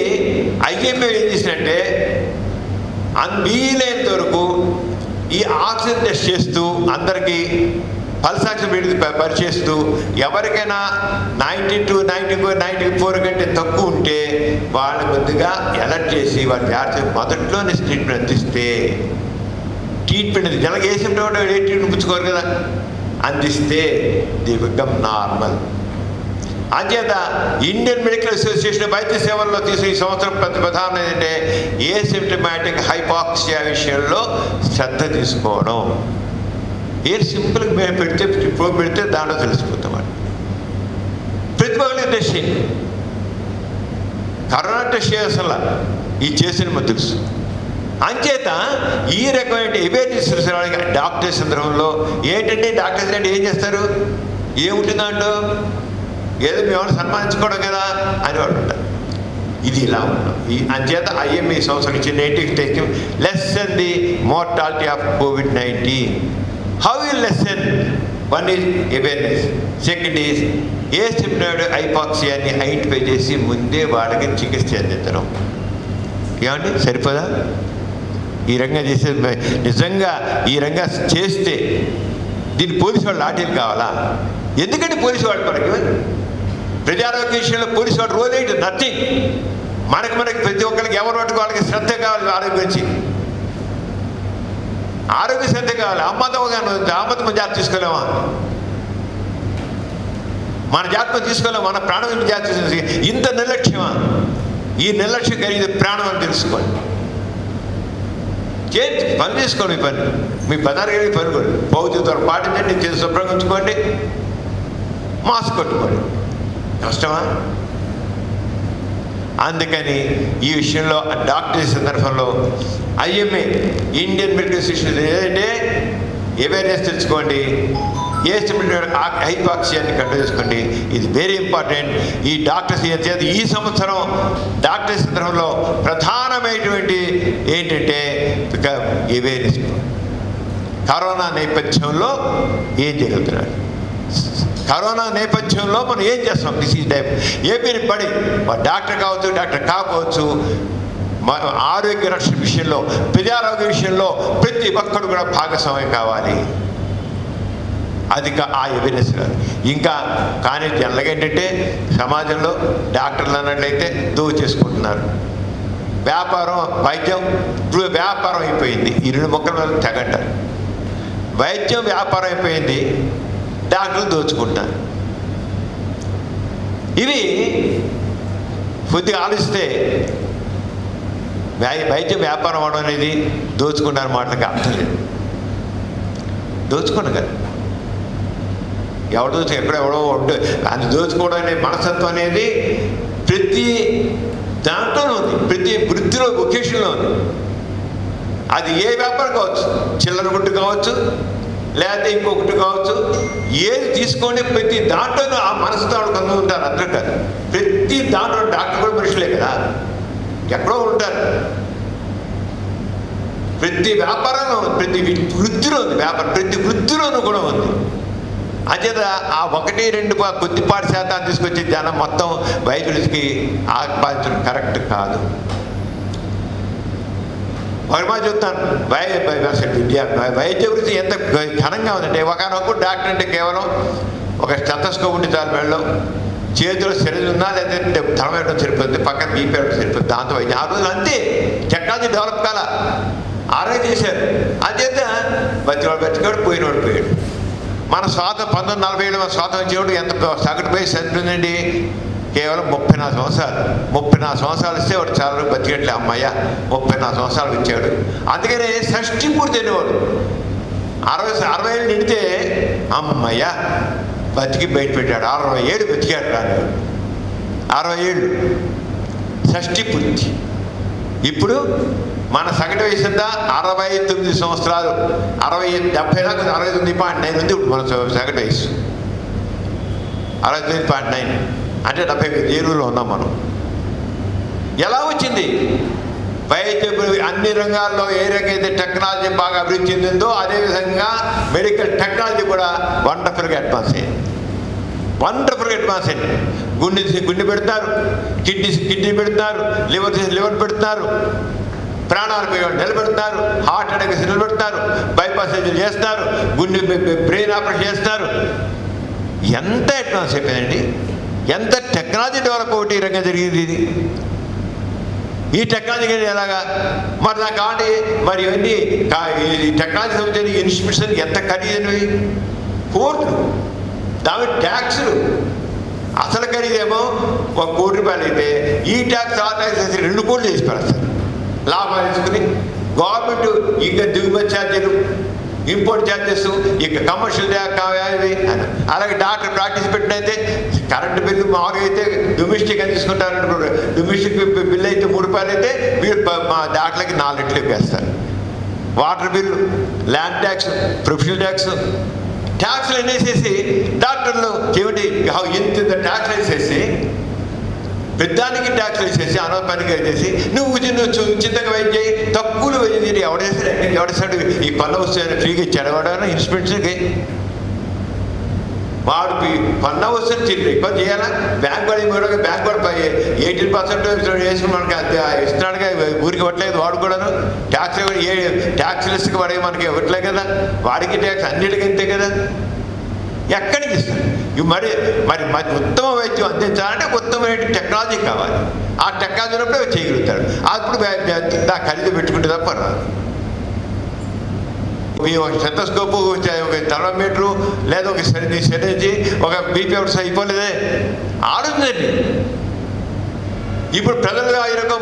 ఐఎంఏ ఏం చేసినట్టే వీలైనంత వరకు ఈ ఆక్సిజన్ టెస్ట్ చేస్తూ అందరికీ పల్స్ ఆక్సిమీటర్ పరిచేస్తూ ఎవరికైనా 92, 94 కంటే తక్కువ ఉంటే వాళ్ళు కొద్దిగా అలర్ట్ చేసి వాళ్ళు జాగ్రత్త మొదట్లోనే ట్రీట్మెంట్ అందిస్తే, ట్రీట్మెంట్ జనకి ఏ సిమ్టమ్ ఏ ట్రీట్మెంట్ పుచ్చుకోరు కదా, అందిస్తే ది బికమ్ నార్మల్. అంచేత ఇండియన్ మెడికల్ అసోసియేషన్ వైద్య సేవల్లో తీసుకుని ఈ సంవత్సరం ప్రధానం ఏంటంటే ఏసిమ్టమాటిక్ హైపాక్సియా విషయంలో శ్రద్ధ తీసుకోవడం. సింపుల్గా మేము పెడితే దాంట్లో తెలిసిపోతామండి. ప్రతి ఒక్కరికి టెస్ట్ చేయండి. కరోనా టెస్ట్ చేయాల్సలా ఈ చేసిన మాకు తెలుసు. అంచేత ఈ రకమైన అవేర్నెస్ డాక్టర్స్ సందర్భంలో ఏంటంటే డాక్టర్స్ అంటే ఏం చేస్తారు? ఏముంటుంది దాంట్లో? ఏదో మేము సన్మానించుకోవడం కదా అని వాళ్ళు ఉంటారు. ఇది ఇలా ఉన్నాం. అంచేత ఐఎంఏ సంవత్సరం ఇచ్చిన taking lesson the mortality of COVID-19. How will lessen? One is awareness. Second is asymptomatic hypoxia అని ఐడెంటిఫై చేసి ముందే వాళ్ళకి చికిత్స అందించడం. ఏమండి సరిపోదా? ఈ రంగా చేసే నిజంగా ఈ రంగా చేస్తే దీన్ని పోలీసు వాళ్ళు లాఠీలు కావాలా? ఎందుకంటే పోలీసు వాళ్ళు మనకి ప్రజారోగ్య విషయంలో పోలీసు వాళ్ళు రోల్ ఏంటి? నథింగ్. మనకి ప్రతి ఒక్కరికి ఎవరు పట్టుకు వాళ్ళకి శ్రద్ధ కావాలి. ఆరోగ్యం గురించి ఆరోగ్య శ్రద్ధ కావాలి. అమ్మతంగా అమ్మతం జాగ్రత్త తీసుకోలేమా? మన జాగ్రత్త తీసుకోలేము. మన ప్రాణం జాగ్రత్త ఇంత నిర్లక్ష్యమా? ఈ నిర్లక్ష్యం కలిగిన ప్రాణం అని తెలుసుకోండి. పని చేసుకోండి. మీ పదాలు కలిగి పని కూడా భౌతికతో పాటించండి, చేసి శుభ్రంగా ఉంచుకోండి, మాస్క్ కొట్టుకోండి. కష్టమా? అందుకని ఈ విషయంలో డాక్టర్ సందర్భంలో ఐఎంఏ ఇండియన్ మెడికల్ అసోసియేషన్ ఏంటంటే అవేర్నెస్ తెచ్చుకోండి. ఏ హైపాక్సియాన్ని కంట్రోల్ చేసుకోండి. ఇది వెరీ ఇంపార్టెంట్. ఈ డాక్టర్స్ ఈ సంవత్సరం డాక్టర్స్ సందర్భంలో ప్రధానమైనటువంటి ఏంటంటే అవేర్నెస్. కరోనా నేపథ్యంలో ఏం చేయగలుగుతున్నారు, కరోనా నేపథ్యంలో మనం ఏం చేస్తాం, దిస్ ఈజ్ టైప్ ఏపీని పడి డాక్టర్ కావచ్చు, డాక్టర్ కాకపోవచ్చు, ఆరోగ్య రక్షణ విషయంలో, ప్రజారోగ్య విషయంలో ప్రతి ఒక్కరు కూడా భాగస్వామ్యం కావాలి. అది ఆ అవేర్నెస్ కాదు. ఇంకా కానీ జనరల్గా ఏంటంటే సమాజంలో డాక్టర్లు అన్నట్లయితే చేసుకుంటున్నారు. వ్యాపారం, వైద్యం ఇప్పుడు వ్యాపారం అయిపోయింది. ఈ రెండు మొక్కల మీద తెగంటారు. వైద్యం వ్యాపారం అయిపోయింది, డాక్టర్లు దోచుకుంటున్నారు. ఇవి కొద్దిగా ఆలోచిస్తే వైద్యం వ్యాపారం అవడం అనేది దోచుకున్నారు మాటలకి అర్థం లేదు. దోచుకోండి కదా, ఎవడు ఎక్కడెవడో ఉంటే అది దోచుకోవడం అనే మనస్తత్వం అనేది ప్రతి దాంట్లోనే ఉంది, ప్రతి వృత్తిలో, వొకేషన్లో ఉంది. అది ఏ వ్యాపారం కావచ్చు, చిల్లర గుట్టు కావచ్చు, లేకపోతే ఇంకొకటి కావచ్చు, ఏది తీసుకోండి ప్రతి దాంట్లోనూ ఆ మనసుతో కొంత ఉంటారు. అందరూ కాదు, ప్రతి దాంట్లో డాక్టర్ కూడా మనుషులే కదా, ఎక్కడో ఉంటారు. ప్రతి వ్యాపారంలో, ప్రతి వృత్తిలో ఉంది వ్యాపారం, ప్రతి వృత్తిలోనూ కూడా ఉంది. అంచేత ఆ 1-2 కొద్దిపాటి శాతాన్ని తీసుకొచ్చి జనం మొత్తం వైద్యులకి ఆపాదించడం కరెక్ట్ కాదు. ఒకమా చెప్తాను, వైద్య వృత్తి ఎంత ఘనంగా ఉందంటే, ఒకనొక డాక్టర్ అంటే కేవలం ఒక స్టెతస్కోప్ ఉండి చాలు, వెళ్ళడం, చేతిలో శరీరం ఉన్నా లేదంటే ధనం వేయడం సరిపోతుంది, పక్కన బీపీ వేయడం సరిపోతుంది, దాంతో వైద్యం. ఆ రోజులు అంతే, టెక్నాలజీ డెవలప్ కాల, ఆరోగ్యం చేశారు. అంచేత బతివాడు బతికాడు, పోయినవాడు పోయాడు. మన స్వాతంత్రం 1947 మన స్వాతంత్రం చేయడం ఎంత సగటు వయసు ఎంత ఉందండి? కేవలం 34 సంవత్సరాలు. 34 సంవత్సరాలు ఇస్తే వాడు చాలా బతికట్లే, అమ్మయ్య 34 సంవత్సరాలు ఇచ్చాడు. అందుకనే షష్ఠి పూర్తి అనేవాడు. 60 ఏళ్ళు నిండితే అమ్మయ్య బతికి బయట పెట్టాడు. 60 ఏళ్ళు బతికాడు రానివాడు. 60 ఏళ్ళు షష్ఠి పూర్తి. ఇప్పుడు మన సగటు వయసు ఎంత? 69 సంవత్సరాలు. 70 దాకా 69.9 ఉంది ఇప్పుడు మన సగటు వయసు. 69.9 అంటే 70 ఉన్నాం మనం. ఎలా వచ్చింది? వైద్య అన్ని రంగాల్లో ఏ రకైతే టెక్నాలజీ బాగా అభివృద్ధి చెందిందో అదేవిధంగా మెడికల్ టెక్నాలజీ కూడా వండర్ఫుల్గా అడ్వాన్స్ అయింది. వండర్ఫుల్గా అడ్వాన్స్ అయింది. గుండె పెడుతున్నారు, కిడ్నీ పెడుతున్నారు, లివర్ పెడుతున్నారు, ప్రాణాలు పోయేవాడు నిలబెడుతున్నారు, హార్ట్ అటాక్ నిలబెడుతున్నారు, బైపాస్ సర్జరీ చేస్తారు, బ్రెయిన్ ఆపరేషన్ చేస్తారు. ఎంత అడ్వాన్స్ అయిపోయిందండి, ఎంత టెక్నాలజీ డెవలప్ ఒకటి ఈ రంగం జరిగింది. ఇది ఈ టెక్నాలజీ ఎలాగా మరి నాకు కావండి. మరి ఇవన్నీ టెక్నాలజీ సంబంధించిన ఇన్స్టిట్యూట్స్ ఎంత ఖరీదైనవి, కోర్టులు, దాని ట్యాక్సులు. అసలు ఖరీదేమో 1 కోటి రూపాయలు అయితే ఈ ట్యాక్స్ ఆ ట్యాక్స్ వేసి 2 కోట్లు చేసి పెడతారు. లాభాలు తీసుకుని గవర్నమెంట్ ఇంకా దిగుమతి ఛార్జీలు, ఇంపోర్ట్ ఛార్జెస్, ఇక కమర్షియల్ కావాలి. అలాగే డాక్టర్ ప్రాక్టీస్ పెట్టినైతే కరెంటు బిల్లు మామూలుగా అయితే డొమెస్టిక్ అని తీసుకుంటారు. డొమెస్టిక్ బిల్లు అయితే 3 రూపాయలు అయితే వీళ్ళు మా డాక్టర్లకి 4 రెట్లు వేస్తారు. Water bill, land tax, professional ట్యాక్స్లు అనేసేసి డాక్టర్లు ఏమిటి ఎంత ట్యాక్స్లు వేసేసి పెద్దానికి ట్యాక్స్లు వేసేసి అనవసరంగా చేసి నువ్వు ఉచితంగా వైద్యం చేయి, తక్కువలు వైద్యం చేయి. ఎవడేసాడు ఈ పన్ను వస్తువుని ఫ్రీగా ఇచ్చాడు? వాడు ఇన్స్పెక్టర్కి వాడు పన్ను వస్తువుని ఎక్కువ చేయాలా? బ్యాంక్ వాడి బ్యాంక్ వాడు 18% వేసి మనకి ఇస్తున్నాడుగా, ఊరికి ఇవ్వట్లేదు. వాడు కూడాను ట్యాక్స్ లిస్ట్కి వాడే మనకి ఇవ్వట్లేదు కదా, వాడికి ట్యాక్స్ అన్నిటికీ అంతే కదా. ఎక్కడి నుంచి ఇస్తారు? మరి మరి మరి ఉత్తమ వైద్యం అందించాలంటే ఉత్తమమైన టెక్నాలజీ కావాలి. ఆ టెక్నాలజీ ఉన్నప్పుడు చేయగలుగుతాడు. అప్పుడు దా ఖరీదు పెట్టుకుంటే తప్ప రాదు. ఒక స్టెతస్కోపు, ఒక థర్మోమీటరు, లేదా ఒక సిరంజి, ఒక బీపీ అవుట్స్ అయిపోలేదే, ఆడుతుందండి. ఇప్పుడు ప్రజలుగా ఈ రకం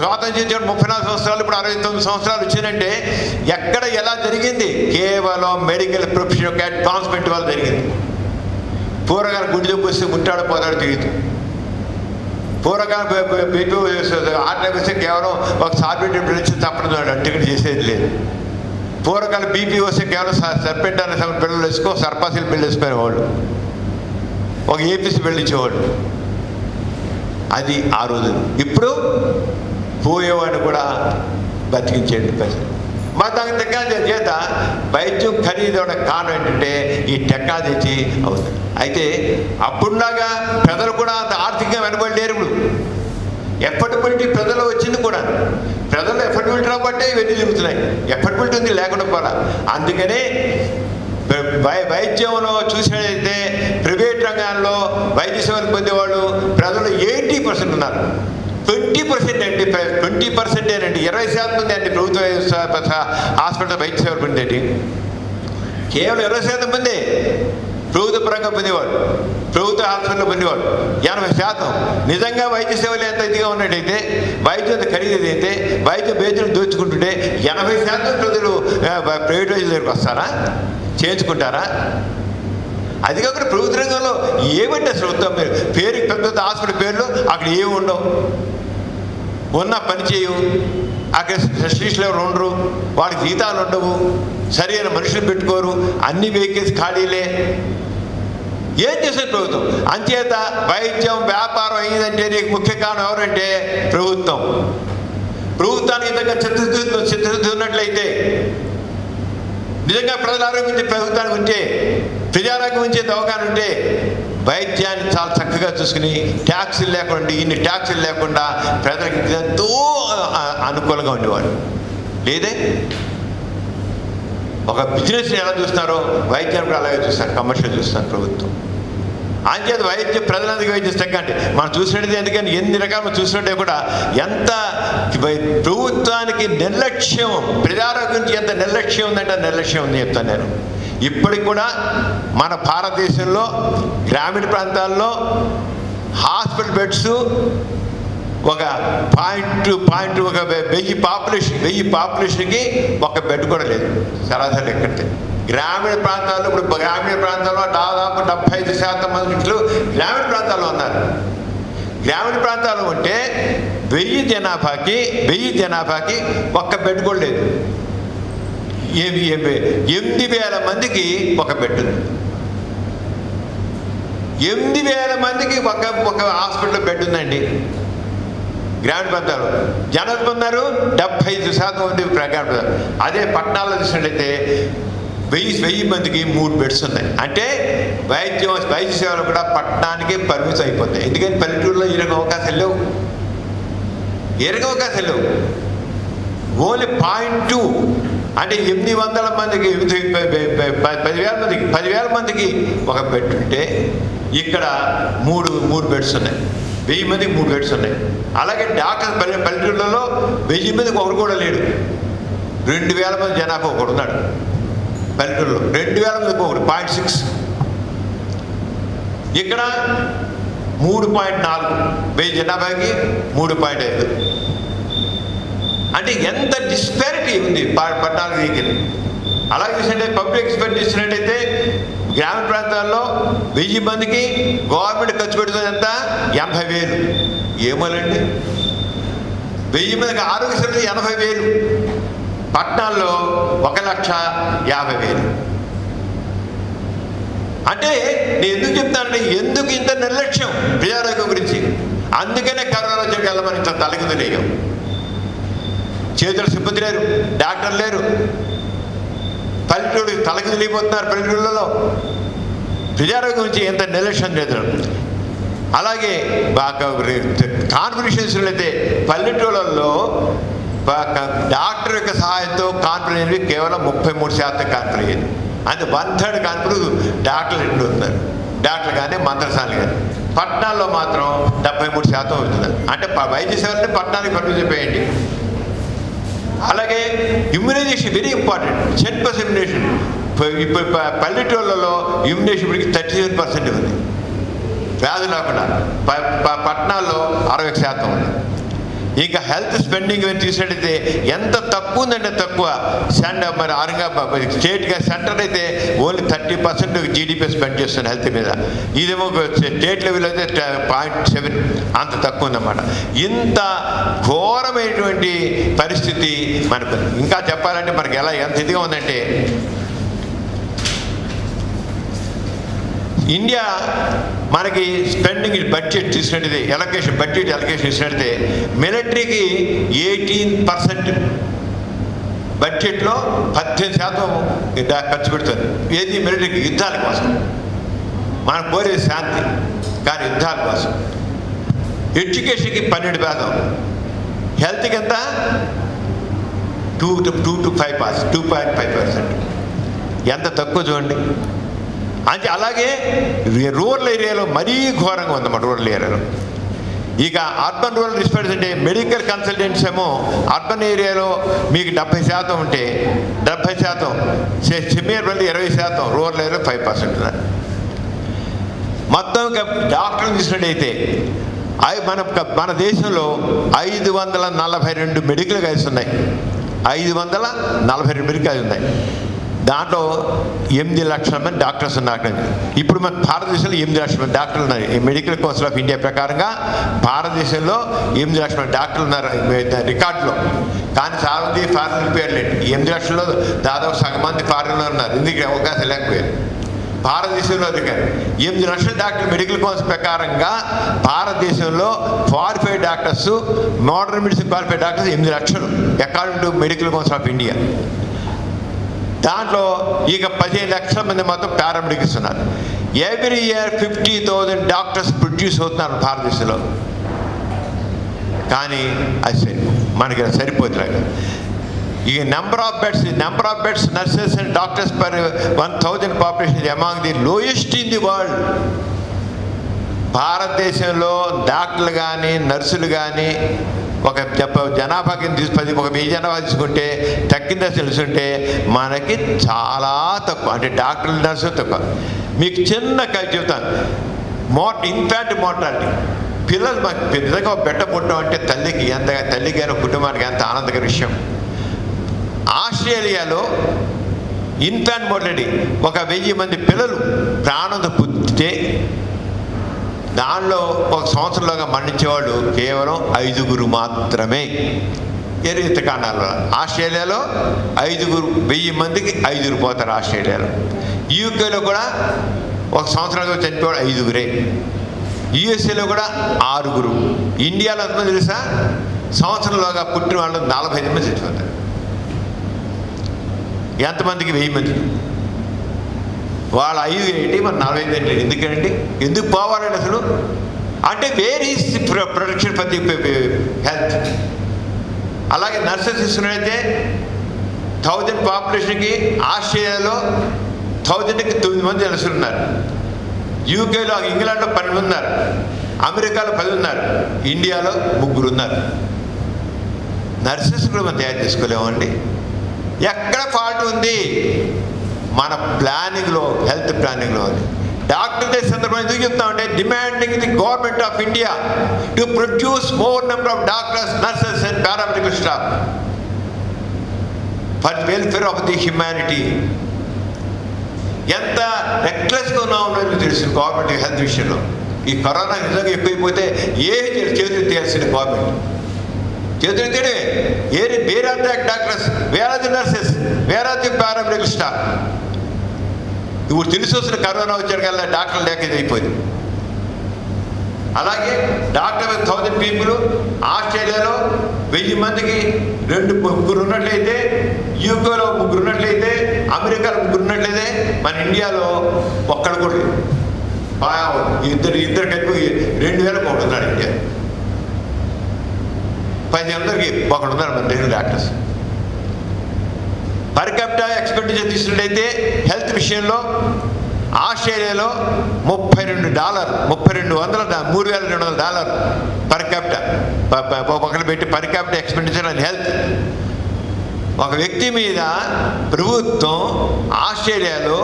స్వాతంత్రం చేసిన 34 సంవత్సరాలు, ఇప్పుడు 69 సంవత్సరాలు వచ్చిందంటే ఎక్కడ ఎలా జరిగింది? కేవలం మెడికల్ ప్రొఫెషన్ యొక్క అడ్వాన్స్మెంట్ వల్ల జరిగింది. పూర్వకాలం గుండె జబ్బు వస్తే ఉంటాడు పోతాడు తెలియదు. పూర్వకాలం బీపీ హార్ట్ అటాక్ వస్తే కేవలం ఒక సార్బిట్రీ తప్పడం అంటే ఇక్కడ చేసేది లేదు. పూర్వకాలం బీపీ వస్తే కేవలం సర్పెంట్ అనే బిళ్ళలు వేసుకో, సర్పాసిల్ బిళ్ళు వేసుకునేవాళ్ళు, ఒక ఏపీసీ బిళ్ళు ఇచ్చేవాళ్ళు. అది ఆ రోజు. ఇప్పుడు పోయేవాడిని కూడా బతికించేది ప్రజలు. మా టెక్నాలజీ చేత వైద్యం ఖరీదు అవడానికి కారణం ఏంటంటే ఈ టెక్నాలజీ అవుతుంది. అయితే అప్పుడులాగా ప్రజలు కూడా అంత ఆర్థికంగా వెనబడలేరు. ఇప్పుడు ఎఫర్టబిలిటీ ప్రజలు వచ్చింది కూడా, ప్రజలు ఎఫర్టబిలిటీ రాబట్టే ఇవన్నీ జరుగుతున్నాయి. ఎఫర్టబిలిటీ ఉంది, లేకుండా పోలా. అందుకనే వైద్యంలో చూసినట్లయితే ప్రైవేట్ రంగాల్లో వైద్య సేవలు పొందేవాళ్ళు ప్రజలు 80% ఉన్నారు. 20% అండి, 20%ఏనండి, 20% ఉంది అండి ప్రభుత్వ హాస్పిటల్ వైద్య సేవలు పొందేటి. కేవలం 20% మంది ప్రభుత్వ పరంగా పొందేవాడు, ప్రభుత్వ హాస్పిటల్లో పొందేవాడు. 80% నిజంగా వైద్య సేవలు ఎంత ఇదిగా ఉన్నట్టయితే, వైద్యం ఎంత ఖరీదైతే, వైద్య వేతనం దోచుకుంటుంటే 80% ప్రజలు ప్రైవేట్ వైద్యుల దగ్గరికి వస్తారా, చేయించుకుంటారా? అది కాకుండా ప్రభుత్వ రంగంలో ఏమంటే అసలు మీరు పేరుకి పెద్ద పెద్ద హాస్పిటల్ పేర్లు అక్కడ ఏమి ఉండవు, ఉన్నా పని చేయవు, అక్కడ స్పెషలిస్టులు ఎవరు ఉండరు, వాడికి జీతాలు ఉండవు, సరైన మనుషులు పెట్టుకోరు, అన్ని వెహికల్స్ ఖాళీలే. ఏం చేస్తుంది ప్రభుత్వం? అంచేత వైద్యం వ్యాపారం అయ్యిందంటే నీకు ముఖ్య కారణం ఎవరంటే ప్రభుత్వం. ప్రభుత్వానికి నిజంగా చిత్తశుద్ధి ఉన్నట్లయితే, నిజంగా ప్రజల ఆరోగ్యం ఉంటే, ప్రభుత్వానికి ఉంటే, ప్రజారోగ్యం ఉంచే అవగాహన ఉంటే వైద్యాన్ని చాలా చక్కగా చూసుకుని ట్యాక్సులు లేకుండా, ఇన్ని ట్యాక్సులు లేకుండా ప్రజలకు ఎంతో అనుకూలంగా ఉండేవాడు. లేదే ఒక బిజినెస్ని ఎలా చూస్తున్నారో వైద్యాన్ని కూడా అలాగే చూస్తారు, కమర్షియల్ చూస్తారు ప్రభుత్వం. అంచేత వైద్యం ప్రజలందరికీ వైద్యం తగ్గంటే మనం చూసినట్టు, ఎందుకని ఎన్ని రకాలు చూసినట్టే కూడా ఎంత ప్రభుత్వానికి నిర్లక్ష్యం, ప్రజారోగ్యం గురించి ఎంత నిర్లక్ష్యం ఉందంటే నిర్లక్ష్యం ఉంది చెప్తాను నేను. ఇప్పటికి కూడా మన భారతదేశంలో గ్రామీణ ప్రాంతాల్లో హాస్పిటల్ బెడ్స్ ఒక ఒక 1000 పాపులేషన్కి ఒక బెడ్ కూడా లేదు సరాసరి ఎక్కడితే. గ్రామీణ ప్రాంతాల్లో ఇప్పుడు గ్రామీణ ప్రాంతాల్లో దాదాపు 75% మంది గ్రామీణ ప్రాంతాల్లో ఉన్నారు. గ్రామీణ ప్రాంతాల్లో ఉంటే 1000 జనాభాకి ఒక్క బెడ్ కూడా లేదు. 8,000 మందికి ఒక బెడ్ ఉంది. 8,000 మందికి ఒక హాస్పిటల్ బెడ్ ఉందండి గ్రామీణ ప్రాంతాలు. జనాభా ఉన్నారు 75% మంది గ్రామీణ ప్రాంతాలు. అదే పట్టణాల్లో చూసినట్లయితే 1000 మందికి 3 బెడ్స్ ఉన్నాయి. అంటే వైద్య సేవలు కూడా పట్టణానికి పరిమితం అయిపోతాయి. ఎందుకని పల్లెటూరులో ఇరగ అవకాశాలు లేవు. ఓన్లీ 0.2 అంటే 800 మందికి 10,000 మందికి ఒక బెడ్ ఉంటే ఇక్కడ 3 బెడ్స్ ఉన్నాయి. 1000 మందికి 3 బెడ్స్ ఉన్నాయి. అలాగే డాక్టర్ పల్లెటూళ్ళలో 1000 మందికి ఒకరు కూడా లేడు. 2,000 మంది జనాభా ఒకడు ఉన్నాడు పల్లెటూళ్ళలో. 2,000 మందికి ఒకడు 0.6. ఇక్కడ 3.4, 1000 జనాభాకి 3.5. అంటే ఎంత డిస్పారిటీ ఉంది పట్టణాలకు దిగి. అలాగే చూసినట్టే పబ్లిక్ ఎక్స్పెక్ట్ చేసినట్టయితే గ్రామీణ ప్రాంతాల్లో 1000 మందికి గవర్నమెంట్ ఖర్చు పెడుతుంది ఎంత? 80,000. ఏమోలండి, 1000 మందికి ఆరోగ్య సేవలు 80,000. పట్టణాల్లో 1,50,000. అంటే నేను ఎందుకు చెప్తానంటే, ఎందుకు ఇంత నిర్లక్ష్యం ప్రజారోగ్యం గురించి? అందుకనే కరోనా వచ్చాక వెళ్ళమని ఇంత తలకిందులేయం. చేతులు సిబ్బంది లేరు, డాక్టర్ లేరు, పల్లెటూళ్ళు తలకిందులైపోతున్నారు. పల్లెటూళ్ళలో ప్రజారోగ్యం గురించి ఎంత నిర్లక్ష్యం లేదు. అలాగే కాన్ఫరెన్స్లు అయితే పల్లెటూళ్ళల్లో డాక్టర్ యొక్క సహాయంతో కాన్ఫరెన్స్ అనేవి కేవలం 33% కాన్ఫరెన్స్ అయ్యేది. అంటే 1/3 కాన్ఫరెన్స్ డాక్టర్లు ఎట్లున్నారు, డాక్టర్ కానీ మంత్రసాలు కానీ. పట్టణాల్లో మాత్రం 73% అవుతుంది. అంటే వైద్య సేవలని పట్టణానికి పరిమితిపోయండి. అలాగే ఇమ్యునైజేషన్ వెరీ ఇంపార్టెంట్. 10% ఇమ్యునేషన్. ఇప్పుడు పల్లెటూళ్ళలో ఇమ్యునేషన్ ఇప్పటికి 37% ఉంది వ్యాధి లేకుండా. పట్టణాల్లో 60% ఉంది. ఇంకా హెల్త్ స్పెండింగ్ చూసినట్టయితే ఎంత తక్కువ ఉందంటే తక్కువ. మరి స్టేట్గా సెంటర్ అయితే ఓన్లీ 30% జీడిపి స్పెండ్ చేస్తుంది హెల్త్ మీద. ఇదేమో స్టేట్ లెవెల్ అయితే 0.7 అంత తక్కువ ఉందన్నమాట. ఇంత ఘోరమైనటువంటి పరిస్థితి మనకు. ఇంకా చెప్పాలంటే మనకి ఎంత ఇదిగా ఉందంటే, ఇండియా మనకి స్పెండింగ్ బడ్జెట్ చూసినట్టయితే బడ్జెట్ ఎలకేషన్ ఇచ్చినట్టయితే మిలిటరీకి 18% బడ్జెట్లో 18% ఖర్చు పెడుతుంది. ఏది మిలిటరీకి? యుద్ధాల కోసం. మనం కోరేది శాంతి, కానీ యుద్ధాల కోసం. ఎడ్యుకేషన్కి 12%, హెల్త్కి ఎంత? 2.5%. ఎంత తక్కువ చూడండి. అంటే అలాగే రూరల్ ఏరియాలో మరీ ఘోరంగా ఉందన్నమాట. రూరల్ ఏరియాలో ఇక అర్బన్ రూరల్ డిస్పెన్స్ అంటే మెడికల్ కన్సల్టెంట్స్ ఏమో అర్బన్ ఏరియాలో మీకు 70% ఉంటే 70%, సెమీర్ వెళ్ళి 20%, రూరల్ ఏరియాలో 5% ఉన్నారు. మొత్తం డాక్టర్లు చూసినట్టయితే మన దేశంలో 542 మెడికల్ కాలేజెస్ ఉన్నాయి. 542 మెడికల్ కాలేజెస్ ఉన్నాయి. దాంట్లో 8 లక్షల మంది డాక్టర్స్ ఉన్నారు. ఇప్పుడు మన భారతదేశంలో 8 లక్షల మంది డాక్టర్లు ఉన్నారు. ఈ మెడికల్ కౌన్సిల్ ఆఫ్ ఇండియా ప్రకారంగా భారతదేశంలో 8 లక్షల మంది డాక్టర్లు ఉన్నారు రికార్డులో. కానీ చాలామంది ఫారెన్ వెళ్ళిపోయారులేండి. 8 లక్షల్లో దాదాపు సగం మంది ఫారెన్లో ఉన్నారు. ఎందుకు అవకాశం లేకపోయారు. భారతదేశంలో 8 లక్షల డాక్టర్లు మెడికల్ కౌన్సిల్ ప్రకారంగా భారతదేశంలో qualified doctors, modern medicine qualified doctors 8 లక్షలు according to medical council of India. దాంట్లో ఇక 15 లక్షల మంది మాత్రం పారామెడికల్స్ ఉన్నారు. ఎవ్రీ ఇయర్ 50,000 డాక్టర్స్ ప్రొడ్యూస్ అవుతున్నారు భారతదేశంలో. కానీ అది మనకి సరిపోతుంది. ఇక number of beds nurses and doctors per 1,000 population among the lowest in the world. భారతదేశంలో డాక్టర్లు కానీ నర్సులు కానీ ఒక జనాభా కింద 1000 జనాభా తీసుకుంటే తగ్గిందా తెలుసుంటే మనకి చాలా తక్కువ. అంటే డాక్టర్లు నర్సులు తక్కువ. మీకు చిన్న చెబుతాను. ఇన్ఫాంట్ మోర్టాలిటీ, పిల్లలు నిజంగా బిడ్డ పుట్టడం అంటే తల్లికి అయిన కుటుంబానికి ఎంత ఆనందకర విషయం. ఆస్ట్రేలియాలో ఇన్ఫాంట్ మోర్టాలిటీ 1000 మంది పిల్లలు ప్రాణంతో పుట్టితే దానిలో 1 సంవత్సరంలోగా మరణించేవాళ్ళు కేవలం 5 మాత్రమే. ఇతర కారణాల్లో ఆస్ట్రేలియాలో 1000 మందికి 5 పోతారు. ఆస్ట్రేలియాలో, యూకేలో కూడా 1 సంవత్సరంలో చనిపోయాడు 5. యుఎస్ఏలో కూడా 6. ఇండియాలో ఎంతమంది తెలుసా? సంవత్సరంలోగా పుట్టిన వాళ్ళు 45 మంది చచ్చిపోతారు. ఎంతమందికి? 1000 మంది. వాళ్ళ 5 ఏంటి, మన 45 ఏంటి? ఎందుకండి? ఎందుకు పోవాలండి అసలు? అంటే where is protection for the health. అలాగే నర్సెస్ తీసుకున్నట్లయితే 1000 పాపులేషన్కి ఆస్ట్రేలియాలో 1000కి 9 మంది నర్సులు ఉన్నారు. యూకేలో, ఇంగ్లాండ్లో 12 ఉన్నారు. అమెరికాలో 10 ఉన్నారు. ఇండియాలో 3 ఉన్నారు. నర్సెస్ కూడా మనం తయారు చేసుకోలేమండి. ఎక్కడ ఫాల్ట్ ఉంది? మన ప్లానింగ్లో, హెల్త్ ప్లానింగ్లో ఉంది. డాక్టర్ డే సందర్భంగా ఎందుకు చెప్తామంటే demanding the government of India to produce more number of doctors, nurses and paramedical staff for welfare of the humanity. ఎంత రెక్లెస్గా ఉన్నామో తెలుసు గవర్నమెంట్ హెల్త్ విషయంలో. ఈ కరోనా నిజంగా ఎక్కువైపోతే చేతులు తీయాల్సిన గవర్నమెంట్ చేతులు తీయడే. Where are the doctors, where are the nurses, where are the paramedical staff? ఇప్పుడు తెలిసి వస్తున్న కరోనా వచ్చారు కదా, డాక్టర్లు లేక ఇది అయిపోయింది. అలాగే డాక్టర్ 1000 పీపుల్ ఆస్ట్రేలియాలో 1000 మందికి 2-3 ఉన్నట్లయితే, యూకేలో 3 ఉన్నట్లయితే, అమెరికాలో 3 ఉన్నట్లయితే, మన ఇండియాలో ఒక్కడు కూడా ఇద్దరు కలిపి 2000 ఉన్నాడు. ఇండియా 10,000 ఒకడు ఉన్నారు మన దేశంలో డాక్టర్స్. పర్ క్యాపిటల్ ఎక్స్పెండిచర్ తీసుకున్నట్లయితే హెల్త్ విషయంలో ఆస్ట్రేలియాలో $32, $3,200 పర్ క్యాపిటల్ ఒకరు పెట్టి per capital expenditure and health. ఒక వ్యక్తి మీద ప్రభుత్వం ఆస్ట్రేలియాలో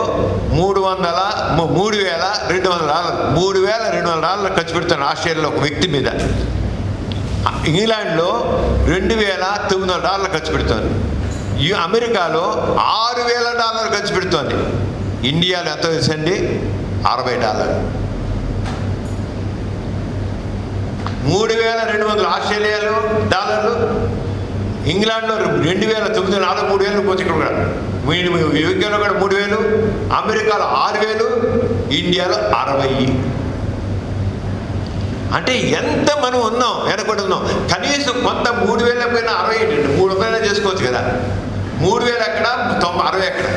$3,200 ఖర్చు పెడుతున్నారు ఆస్ట్రేలియాలో ఒక వ్యక్తి మీద. ఇంగ్లాండ్లో $2,900 ఖర్చు పెడుతోంది. ఈ అమెరికాలో $6,000 ఖర్చు పెడుతోంది. ఇండియాలో ఎంత తెలుసండి? $60. 3,200 ఆస్ట్రేలియాలో డాలర్లు. ఇంగ్లాండ్లో 2,900, 3,000 పోతే ఇక్కడ కూడా. యూకేలో కూడా 3,000, అమెరికాలో 6,000, ఇండియాలో 60. అంటే ఎంత మనం ఉన్నాం, వెనకబడి ఉన్నాం. కనీసం కొంత 3,000 పోయినా 60 300 చేసుకోవచ్చు కదా. 3,000 ఎక్కడ, 60 ఎక్కడ?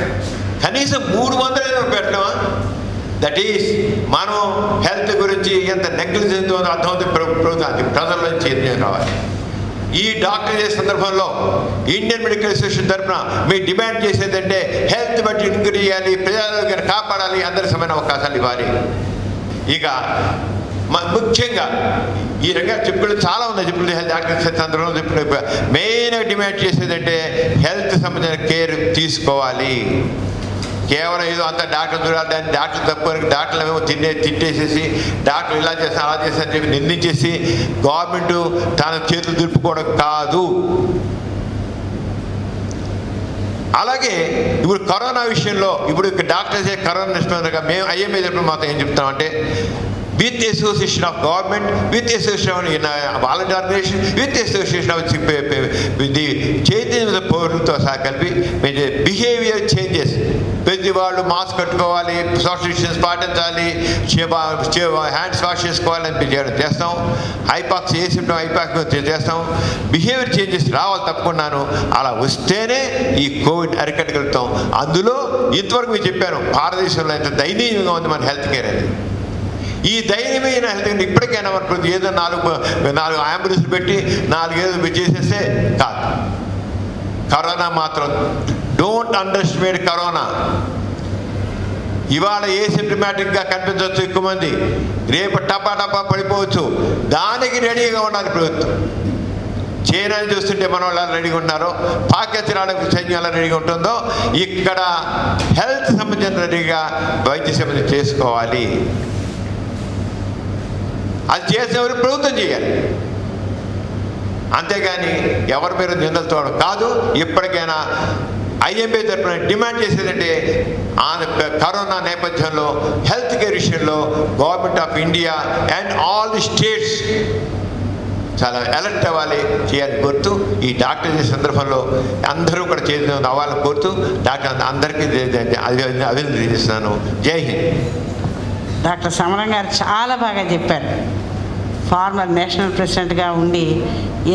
కనీసం 300 పెట్టడమా? దట్ ఈస్ మనం హెల్త్ గురించి ఎంత నెగ్లిజెన్స్ ఉందో అర్థమవుతుంది. ప్రభుత్వానికి ప్రజల నుంచి నిర్ణయం రావాలి. ఈ డాక్టర్ చేసే సందర్భంలో ఇండియన్ మెడికల్ అసోసియేషన్ తరఫున మీరు డిమాండ్ చేసేదంటే హెల్త్ బట్టి ఇంక్రీజ్ చేయాలి, ప్రజారోగ్యాన్ని కాపాడాలి, అందరి సమైన అవకాశాలు ఇవ్వాలి. ఇక ముఖ్యంగా ఈ రకంగా చెప్పులు చాలా ఉన్నాయి. చెప్పులు డాక్టర్ సందర్భంలో చెప్పులు మెయిన్గా డిమాండ్ చేసేదంటే హెల్త్ సంబంధించిన కేర్ తీసుకోవాలి. కేవలం ఏదో అంత డాక్టర్ చూడాలి, దాన్ని డాక్టర్ తప్పు, డాక్టర్లు ఏమో తిట్టేసేసి డాక్టర్లు ఇలా చేసి అలా చేస్తారని చెప్పి నిందించేసి గవర్నమెంట్ తన చేతులు దులుపుకోవడం కాదు. అలాగే ఇప్పుడు కరోనా విషయంలో ఇప్పుడు డాక్టర్స్ కరోనా నిష్పత్తిగా మేము IMA తరపున మాత్రం ఏం చెప్తామంటే, with the association of government, with the association in volunteer organization, with the association of with the changes of పౌరులతో సహా కలిపి బిహేవియర్ చేంజెస్. ప్రతి వాళ్ళు మాస్క్ కట్టుకోవాలి, సోషల్ డిస్టెన్స్ పాటించాలి, హ్యాండ్స్ వాష్ చేసుకోవాలని చేస్తాం. ఐపాక్స్ చేస్తాం. బిహేవియర్ చేంజెస్ రావాలి తప్పకున్నాను. అలా వస్తేనే ఈ కోవిడ్ అరికట్టగలుగుతాం. అందులో ఇంతవరకు మీరు చెప్పాను, భారతదేశంలో ఎంత దయనీయంగా ఉంది మన హెల్త్ కేర్ అనేది. ఈ దైన్యమైన హెల్త్ కేర్ ఇప్పటికైనా మనకు ఏదో 4 అంబులెన్స్లు పెట్టి 4 ఏదో చేసేస్తే కాదు. కరోనా మాత్రం డోంట్ అండర్ ఎస్టిమేట్ కరోనా. ఇవాళ ఏసిమ్టమాటిక్గా కనిపించవచ్చు ఎక్కువ మంది, రేపు టపా పడిపోవచ్చు. దానికి రెడీగా ఉండాలి ప్రభుత్వం. చైనాని చూస్తుంటే మన వాళ్ళు రెడీగా ఉన్నారో, పాకిస్తాన్ సైన్యం ఎలా రెడీగా ఉంటుందో, ఇక్కడ హెల్త్ సంబంధించిన రెడీగా వైద్య సంబంధం చేసుకోవాలి. అది చేసేవారు ప్రభుత్వం చేయాలి, అంతేగాని ఎవరి మీద నిందలతో కాదు. ఇప్పటికైనా IMA తరఫున డిమాండ్ చేసేదంటే కరోనా నేపథ్యంలో హెల్త్ కేర్ విషయంలో government of India and all the states చాలా అలర్ట్ అవ్వాలి, చేయాలని కోరుతూ ఈ డాక్టర్ చేసే సందర్భంలో అందరూ కూడా చేసిన అవ్వాలని కోరుతూ డాక్టర్ అందరికీ అభినందన తెలియజేస్తున్నాను. జై హింద్. డాక్టర్ సమరం గారు చాలా బాగా చెప్పారు. ఫార్మర్ నేషనల్ ప్రెసిడెంట్గా ఉండి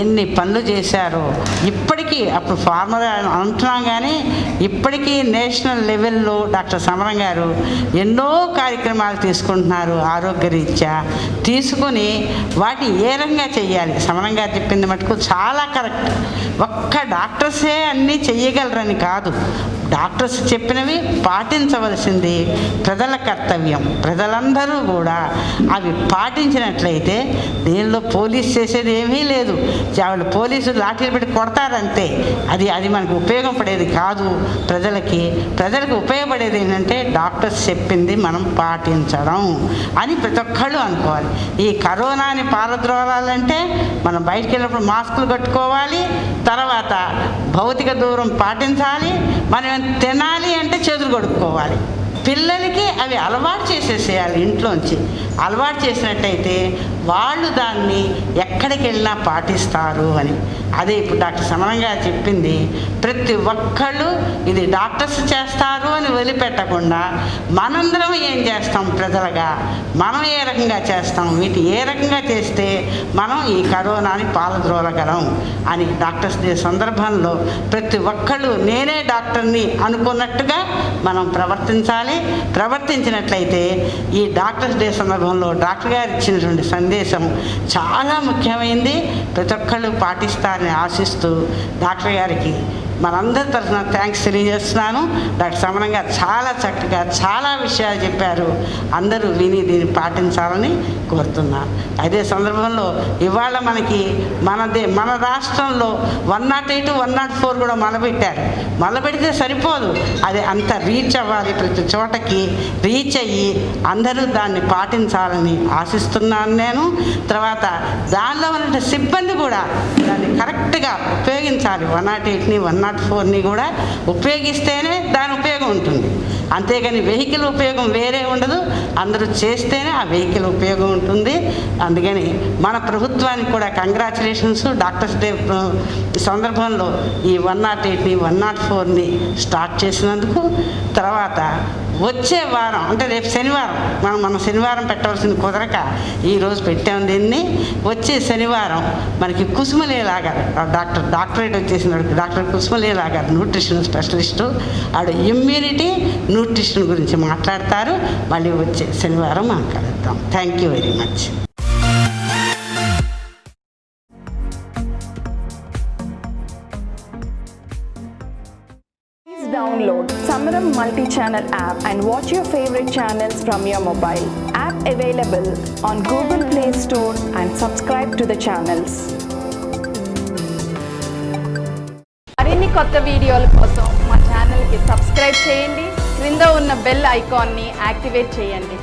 ఎన్ని పనులు చేశారో, ఇప్పటికీ అప్పుడు ఫార్మర్ అంటున్నాం కానీ ఇప్పటికీ నేషనల్ లెవెల్లో డాక్టర్ సమరం గారు ఎన్నో కార్యక్రమాలు తీసుకుంటున్నారు. ఆరోగ్యరీత్యా తీసుకుని వాటిని ఏ రకంగా చేయాలి, సమరం గారు చెప్పింది మటుకు చాలా కరెక్ట్. ఒక్క డాక్టర్సే అన్నీ చెయ్యగలరని కాదు, డాక్టర్స్ చెప్పినవి పాటించవలసింది ప్రజల కర్తవ్యం. ప్రజలందరూ కూడా అవి పాటించినట్లయితే దీనిలో పోలీస్ చేసేది ఏమీ లేదు. వాళ్ళు పోలీసులు లాఠీలు పెట్టి కొడతారంతే. అది మనకు ఉపయోగపడేది కాదు. ప్రజలకు ఉపయోగపడేది ఏంటంటే డాక్టర్స్ చెప్పింది మనం పాటించడం అని ప్రతి ఒక్కళ్ళు అనుకోవాలి. ఈ కరోనాని పారద్రోలాలంటే మనం బయటికి వెళ్ళినప్పుడు మాస్కులు కట్టుకోవాలి, తర్వాత భౌతిక దూరం పాటించాలి, మనం తినాలి అంటే చేతులు కడుక్కోవాలి. పిల్లలకి అవి అలవాటు చేసేసేయాలి. ఇంట్లోంచి అలవాటు చేసినట్టయితే వాళ్ళు దాన్ని ఎక్కడికి వెళ్ళినా పాటిస్తారు అని. అదే ఇప్పుడు డాక్టర్ సమరం గారు చెప్పింది. ప్రతి ఒక్కళ్ళు ఇది డాక్టర్స్ చేస్తారు అని వదిలిపెట్టకుండా మనందరం ఏం చేస్తాం, ప్రజలుగా మనం ఏ రకంగా చేస్తాం, వీటి ఏ రకంగా చేస్తే మనం ఈ కరోనాని పాలద్రోలగలం అని డాక్టర్స్ డే సందర్భంలో ప్రతి ఒక్కళ్ళు నేనే డాక్టర్ని అనుకున్నట్టుగా మనం ప్రవర్తించినట్లయితే ఈ డాక్టర్స్ డే సందర్భంలో డాక్టర్ గారు ఇచ్చినటువంటి సందేశం చాలా ముఖ్యమైనది. ప్రతి ఒక్కళ్ళు పాటిస్తారని ఆశిస్తూ డాక్టర్ గారికి మనందరి తరఫున థ్యాంక్స్ తెలియజేస్తున్నాను. డాక్టర్ సమరం గారు చాలా చక్కగా చాలా విషయాలు చెప్పారు. అందరూ విని దీన్ని పాటించాలని కోరుతున్నాను. అదే సందర్భంలో ఇవాళ మనకి మన రాష్ట్రంలో 108, 104 కూడా మొదలుపెట్టారు. మొదలుపెడితే సరిపోదు, అది అంత రీచ్ అవ్వాలి, ప్రతి చోటకి రీచ్ అయ్యి అందరూ దాన్ని పాటించాలని ఆశిస్తున్నాను నేను. తర్వాత దానిలో ఉన్న సిబ్బంది కూడా దాన్ని కరెక్ట్గా ఉపయోగించాలి. 108ని 104ని కూడా ఉపయోగిస్తేనే దాని ఉపయోగం ఉంటుంది. అంతేగాని వెహికల్ ఉపయోగం వేరే ఉండదు. అందరూ చేస్తేనే ఆ వెహికల్ ఉపయోగం ఉంటుంది. అందుకని మన ప్రభుత్వానికి కూడా కంగ్రాచులేషన్స్. డాక్టర్స్ డే సందర్భంలో ఈ 108ని 104ని స్టార్ట్ చేసినందుకు. తర్వాత వచ్చే వారం అంటే రేపు శనివారం మనం శనివారం పెట్టవలసింది కుదరక ఈరోజు పెట్టాము దీన్ని. వచ్చే శనివారం మనకి కుసుమలీలా గారు డాక్టరేట్ వచ్చేసిన డాక్టర్ కుసుమలీలా గారు న్యూట్రిషన్ స్పెషలిస్టు, ఆవిడ ఇమ్యూనిటీ న్యూట్రిషన్ గురించి మాట్లాడతారు. మళ్ళీ వచ్చే శనివారం మనం కలుద్దాం. Thank you very much. Download Samaram multi-channel app and watch your favorite channels from your mobile. App available on Google Play Store and subscribe to the channels. మరిన్ని కొత్త వీడియోల కోసం మా ఛానల్కి సబ్స్క్రైబ్ చేయండి. క్రింద ఉన్న బెల్ ఐకాన్ని యాక్టివేట్ చేయండి.